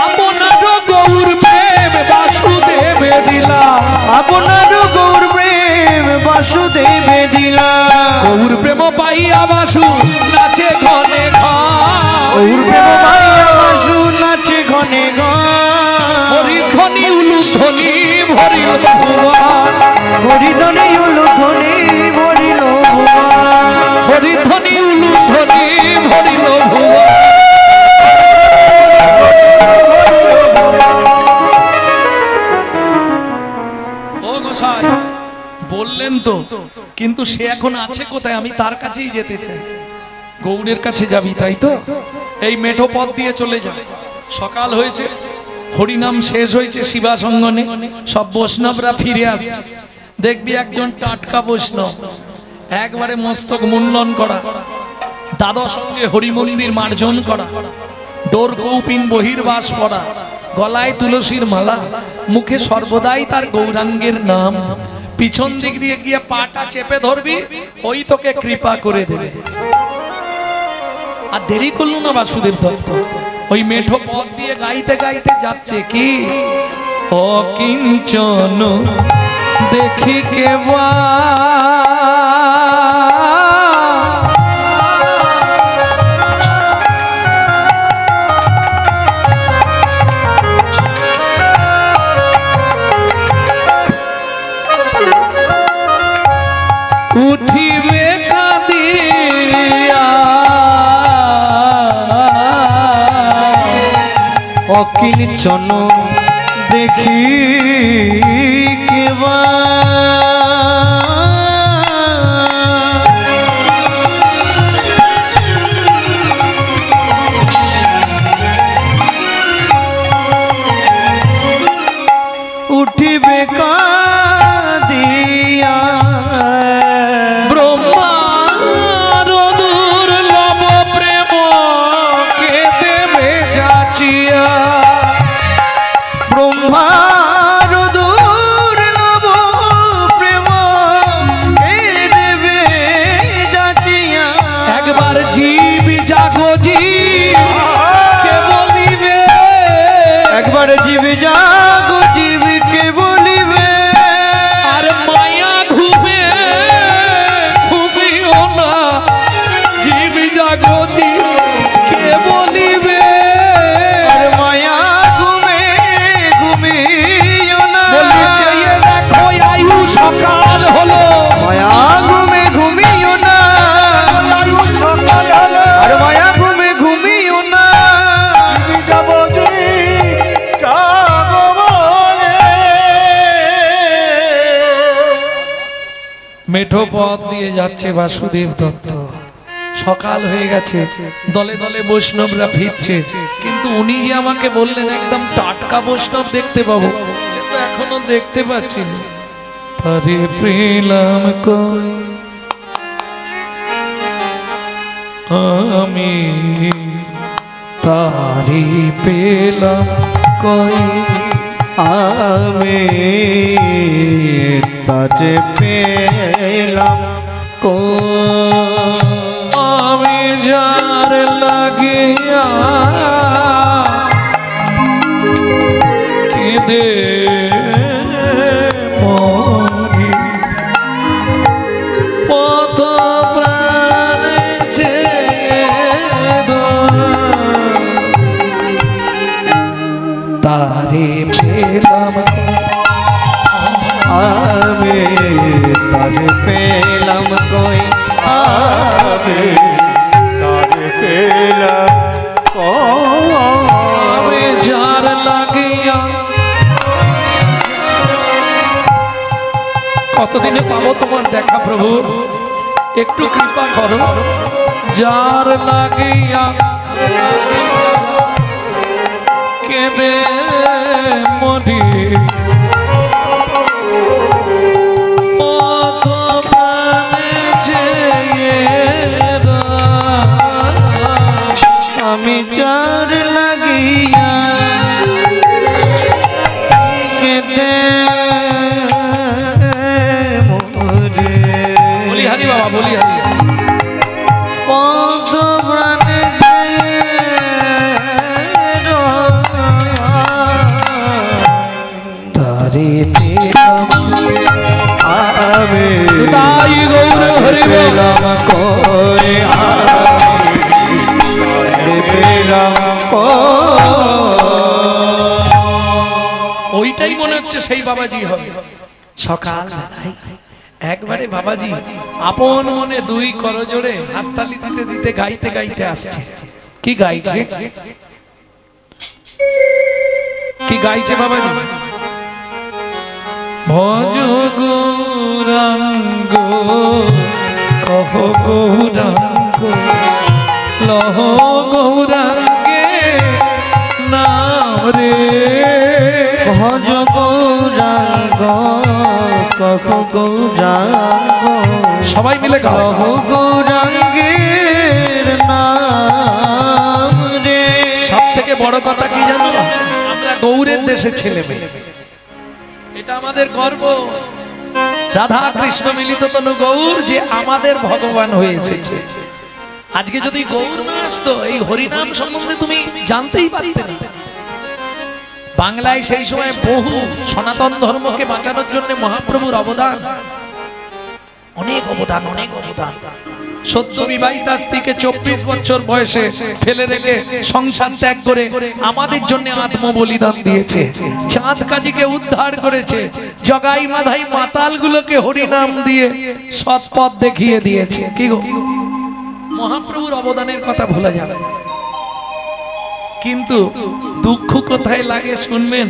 আপনার গৌর প্রেম বাসুদেবে দিলা, আপনার গৌর প্রেম বাসুদেবে দিলা। গৌর প্রেম পাইয়া বাসু নাচে ঘনে গৌর প্রেম পাইয়া বাসু নাচে ঘনে হরিধ্বনি উলুধ্বনি ভরিল ভুবন, হরিধ্বনি উলুধ্বনি ভরিল ভুবন, হরিধ্বনি উলুধ্বনি ভরিল ভুবন। ও গোসাই বললেন তো, কিন্তু সে এখন আছে কোথায়? আমি তার কাছেই যেতে চাই। গৌরের কাছে যাবি তাই তো? এই মেঠো পথ দিয়ে চলে যা। সকাল হয়েছে, হরিনাম শেষ হয়েছে, শিবাসঙ্গনে সব বৈষ্ণবরা ফিরে আসছে। দেখবি একজন টাটকা বৈষ্ণব, একবারে মস্তক মুন্ডন করা, দাদা সঙ্গে হরিমন্দির মার্জন করা, ডোর কৌপিন বহির্বাস পড়া, গলায় তুলসীর মালা, মুখে সর্বদাই তার গৌরাঙ্গের নাম। পিছন দিক দিয়ে গিয়ে পাটা চেপে ধরবি, ওই তোকে কৃপা করে দেবে। আর দেরি করলো না বাসুদেব দত্ত, ওই মেঠো পথ দিয়ে গাইতে গাইতে যাচ্ছে। কি? অকিঞ্চন দেখি কেবা উঠি অকিঞ্চন দেখি কেবা উঠিবে কাঁদিয়া ব্রহ্মার দুর্লভ প্রেম কে দেবে যাচিয়া। ব্রহ্মার দুর্লভ প্রেম কে দেবে যাচিয়া। একবার জীব জাগো জীব কে বলিবে, একবার জীব জাগো জীব কে বলিবে। আর মায়া ঘুমে ঘুমিও না, জীব জাগো জীব কে বলিবে। আর মায়া ঘুমে ঘুমিও না। বলিছে এ দেখো আয়ু সকাল হলো, মায়া ঘুমে ঘুমিও না। আয়ু সকাল হলো, আর মায়া ঘুমে ঘুমিও না। তুমি যাবো যে যাবো বলে। মেঠো পথ দিয়ে যাচ্ছে বাসুদেব দত্ত। সকাল হয়ে গেছে, দলে দলে বৈষ্ণবরা ফিরছে, কিন্তু উনি যে আমাকে বললেন একদম টাটকা বৈষ্ণব দেখতে পাবো, সে তো এখনো দেখতে পাচ্ছি না। তারে পেলাম কই আমি, তারি পেলাম কই আমি তাজে পেলাম কো। আমি যার লাগিয়া কেঁদে মরি, পথ প্রাণে ছেদ তারে পেলাম আমি তাজে পেলাম কই। আমি তারে পেলাম আমি যার লাগিয়া। কতদিনে পাবো তোমার দেখা প্রভু, একটু কৃপা করো। যার লাগিয়া কেঁদে মরি, পথ প্রাণে চেয়ে আমি চার লাগিয়া কেঁদে মোরে। বলি হারি বাবা, বলি হারি। পথ প্রাণে যেয়ে তারে পেলাম আমি তাই গৌর হরি পেলাম কই। আমি পেলাম ওইটাই মনে হচ্ছে সেই বাবাজি হবে। সকাল বেলায় একবারে বাবাজি আপন মনে দুই করজোড়ে হাততালি দিতে দিতে গাইতে গাইতে আসছে। কি গাইছে, কি গাইছে বাবাজি? ভজ গৌরাঙ্গ কহ গৌরাঙ্গ লহ গৌরাঙ্গে নাম রে। ভজ গৌরাঙ্গ কহ গৌরাঙ্গ সবাই মিলে গাও। লহ গৌরাঙ্গের নাম রে। সব থেকে বড় কথা কি জানো, আমরা গৌরের দেশের ছেলে মেয়ে, এটা আমাদের গর্ব। রাধা কৃষ্ণ মিলিত তনু গৌর যে আমাদের ভগবান হয়েছে। আজকে যদি গৌর না আসতো এই হরিনাম সম্বন্ধে তুমি জানতেই পারতে না। বাংলায় সেই সময় বহু সনাতন ধর্মকে বাঁচানোর জন্য মহাপ্রভুর অবদান, অনেক অবদান, অনেক অবদান। সদ্য বিবাহিতা স্ত্রীকে 24 বছর বয়সে ফেলে রেখে সংসার ত্যাগ করে আমাদের জন্য আত্মবলিদান দিয়েছে। চাঁদ কাজীকে উদ্ধার করেছে, জগাই মাধাই মাতালগুলোকে হরিনাম দিয়ে সৎপথ দেখিয়ে দিয়েছে। কি গো, মহাপ্রভুর অবদানের কথা ভোলা যাবে না। কিন্তু দুঃখ কোথায় লাগে শুনবেন,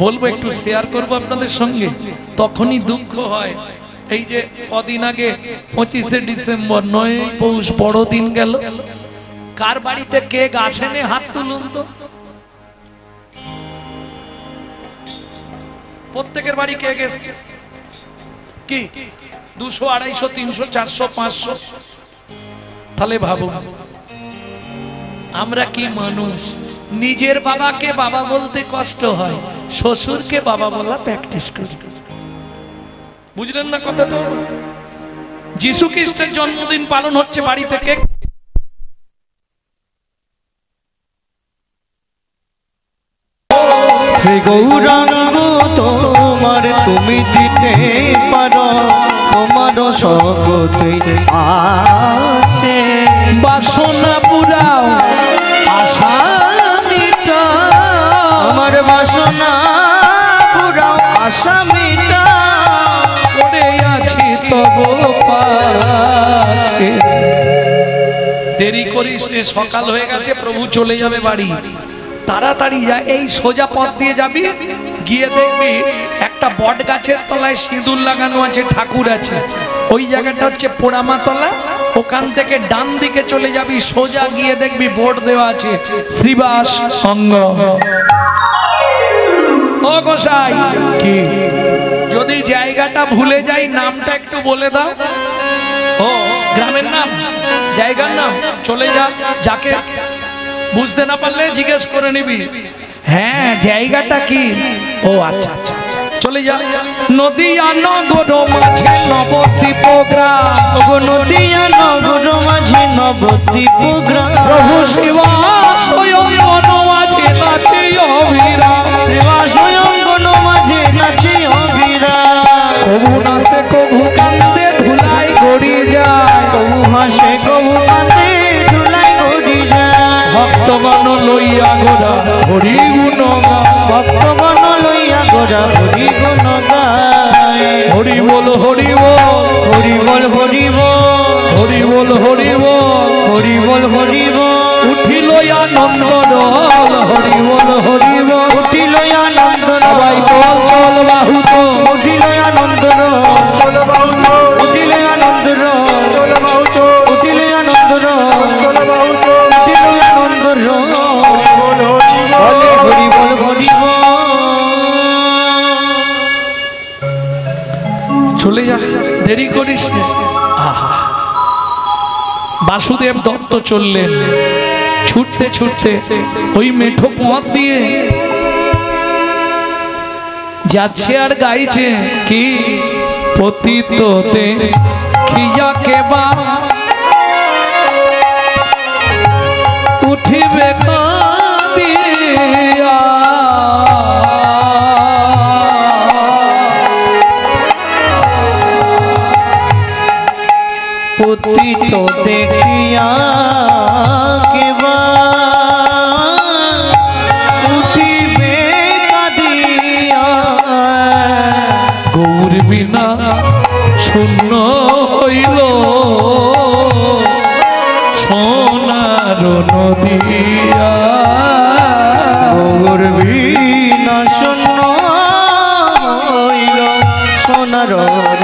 বলবো, একটু শেয়ার করবো আপনাদের সঙ্গে, তখনই দুঃখ হয়। এই যে কদিন আগে 25শে ডিসেম্বর 9ই পৌষ বড়দিন গেল, কার বাড়িতে কেক আসেনি হাত তুলুন তো। প্রত্যেকের বাড়ি কেক এসছে কি 200, 250, 300, 400, 500। তাহলে ভাবুন আমরা কি মানুষ, নিজের বাবাকে বাবা বলতে কষ্ট হয়, শ্বশুরকে বাবা বলা প্র্যাকটিস করি। বুঝলেন না কথাটা? যিশু খ্রিস্টের জন্মদিন পালন হচ্ছে বাড়িতে কেক, শ্রী গৌরাঙ্গ তোমার তুমি দিতে পারো, তোমার সকতে আসে। বাসনা পুরাও আশা মিটাও, আমার বাসনা পুরাও আশা মিটাও, পড়ে আছি তব পাছে। দেরি করিস রে, সকাল হয়ে গেছে, প্রভু চলে যাবে বাড়ি, তাড়াতাড়ি যা। এই সোজা পথ দিয়ে যাবি, গিয়ে দেখবি একটা বট গাছের তলায় সিঁদুর লাগানো আছে, ঠাকুর আছে, ওই জায়গাটা হচ্ছে পোড়ামাতলা। ওখান থেকে ডান দিকে চলে যাবি, সোজা গিয়ে দেখবি বোর্ড দেওয়া আছে শ্রীবাস সঙ্গ। ও গোসাই, কি যদি জায়গাটা ভুলে যাই নামটা একটু বলে দাও। ও গ্রামের নাম, জায়গার নাম, চলে যা, যাকে বুঝতে না পারলে জিজ্ঞেস করে নিবি। হ্যাঁ জায়গাটা কি? ও আচ্ছা আচ্ছা, চলে যা। নদিয়া নগর মাঝে নবদ্বীপ গ্রাম, নদিয়া নগর মাঝে নবদ্বীপ গ্রাম, প্রভু শিবা স্বয়ং বন মাঝে নাচে অভিরাম, শিবা স্বয়ং বন মাঝে নাচে অভিরাম। কবু নাচে কবু কান্দে ধুলাই গড়ি যায়, কবু হাসে কবু কাঁদে ধুলাই গড়ি যায়। ভক্তগণ লইয়া গোরা হরি গুণ গায়, ভক্তগণ লইয়া গোরা হরি গুণ গায়। হরি বল হরি বল, হরি বল হরি বল, হরি বল হরি বল, হরি বল হরি বল। উঠিল আনন্দ রল, হরি বল হরি বল, উঠিল আনন্দ সবাই বল চল বাহু তো, উঠিল আনন্দ চল বাহু তোল, উঠিল আনন্দ চল বাহু তোল, উঠিল আনন্দ চল বাহু তোল, উঠিল আনন্দ বল হরি বল। হরি বল হরি বল। চলে যা, দেরি করিস না। আহা, বাসুদেব দত্ত চললেন ছুটতে ছুটতে ওই মেঠো পথ দিয়ে যাচ্ছে আর গাইছে কি, পতিততে খিয়া কেবা উঠিবে কাঁদিয়া, পতিত দেখিয়া কেবা উঠিবে কাঁদিয়া। গৌর বিনা শূন্য হইল সোনার নদিয়া, গৌর বিনা শূন্য হইল সোনার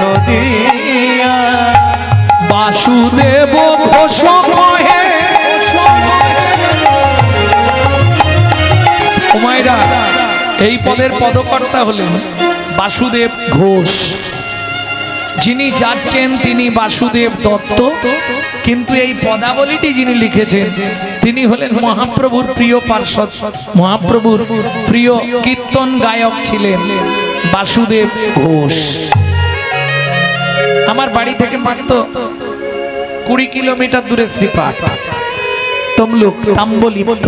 নদিয়া। বাসুদেব ঘোষ কহে, ও মায়েরা, এই পদের পদকর্তা হলেন বাসুদেব ঘোষ। যিনি যাচ্ছেন তিনি বাসুদেব দত্ত, কিন্তু এই পদাবলীটি যিনি লিখেছেন তিনি হলেন মহাপ্রভুর প্রিয় পার্ষদ, মহাপ্রভুর প্রিয় কীর্তন গায়ক ছিলেন বাসুদেব ঘোষ। আমার বাড়ি থেকে মাত্র 20 কিলোমিটার দূরে শ্রীপাঠ, তমলুক, তাম্বলিপ্ত,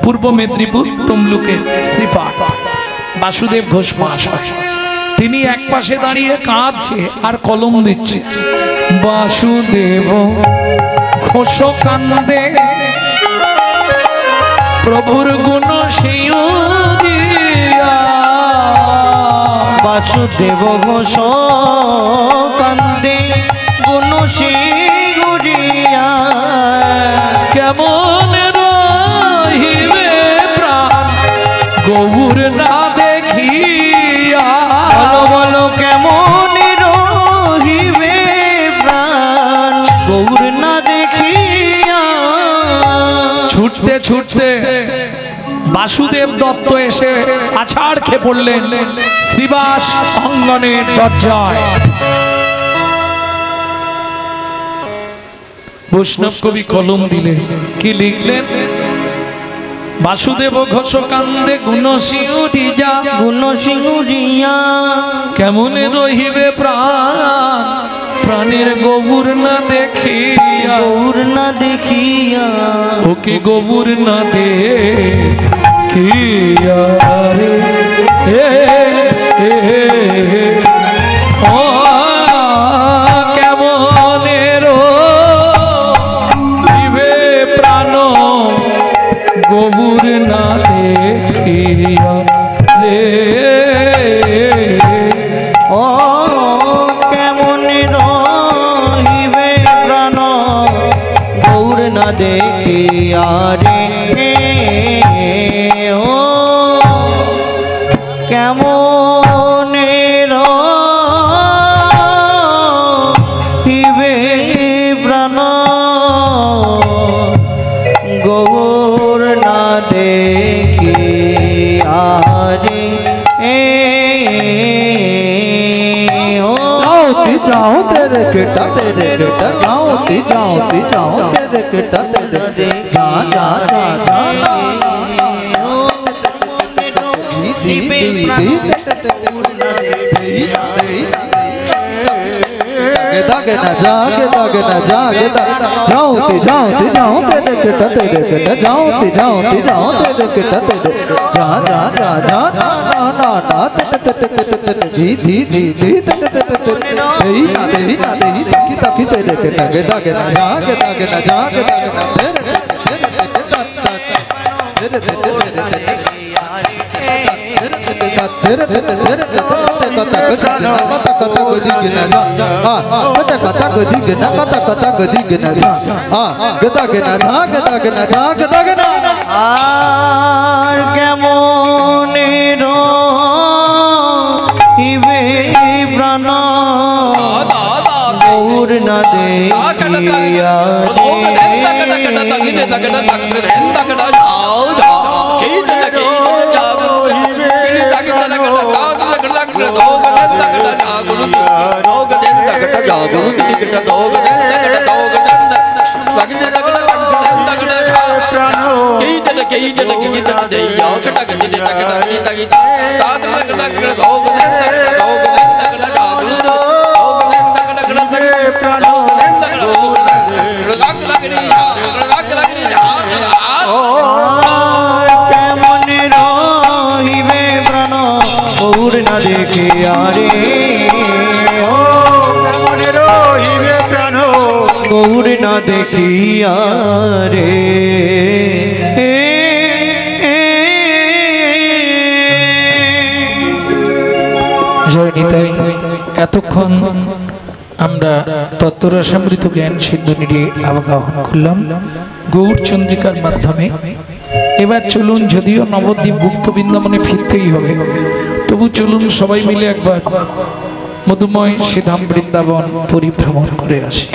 পূর্ব মেদিনীপুর তমলুকে শ্রীপাঠ। বাসুদেব ঘোষ মহাশয় তিনি এক পাশে দাঁড়িয়ে কাঁদছে আর কলম দিচ্ছে। বাসুদেব ঘোষ কান্দে প্রভুর গুণ শিউরিয়া, বাসুদেব ঘোষ কান্দে গুণ শিগুরিয়া। কেমন রহিবে ছুটতে বাসুদেব দত্ত এসে আছাড় খেয়ে পড়লেন শ্রীবাস অঙ্গনের দরজায়। বৈষ্ণব কবি কলম দিলেন, কি লিখলেন? বাসুদেব ঘোষ কান্দে গুণ সিঁড়িয়া, গুণ সিংহরিয়া কেমনে রহিবে প্রাণ, প্রাণের গবুর না দেখিয়া, গৌর না দেখিয়া, ওকে গবুর না দেখিয়া রে ও কেমনে রহিবে প্রাণ, গবুর না দেখিয়া রে ও কেমন রহিবে প্রাণ, গৌর না দেখিয়া রে। ও কেমন রহিবে প্রাণ, গৌর না দেখিয়া রে। ও जाओ तेरे बेटा जाओ तेरे बेटा तेरे जा जा जा जा दी दी दी दागे ना जागे जाओ तेरे बेटा जाओ तेरे बेटा तेरे जा जा जा जा ना ना ना दी दी दी दी देही ना देखी तेरे बेटा दागे ना जागे আর কেমন রহিবে প্রাণ, গৌর না দেখিয়া কেমন রহিবে প্রাণ, গৌর না দেখিয়া রে। গৌর না দেখিয়া রে। জয় নিতাই। এতক্ষণ আমরা তত্ত্বরসামৃত জ্ঞান সিন্ধু নিয়ে আবাহন করলাম গৌর চন্দ্রিকার মাধ্যমে। এবার চলুন, যদিও নবদ্বীপ গুপ্ত বৃন্দাবনে ফিরতেই হবে, তবু চলুন সবাই মিলে একবার মধুময় শ্রীধাম বৃন্দাবন পরিভ্রমণ করে আসি।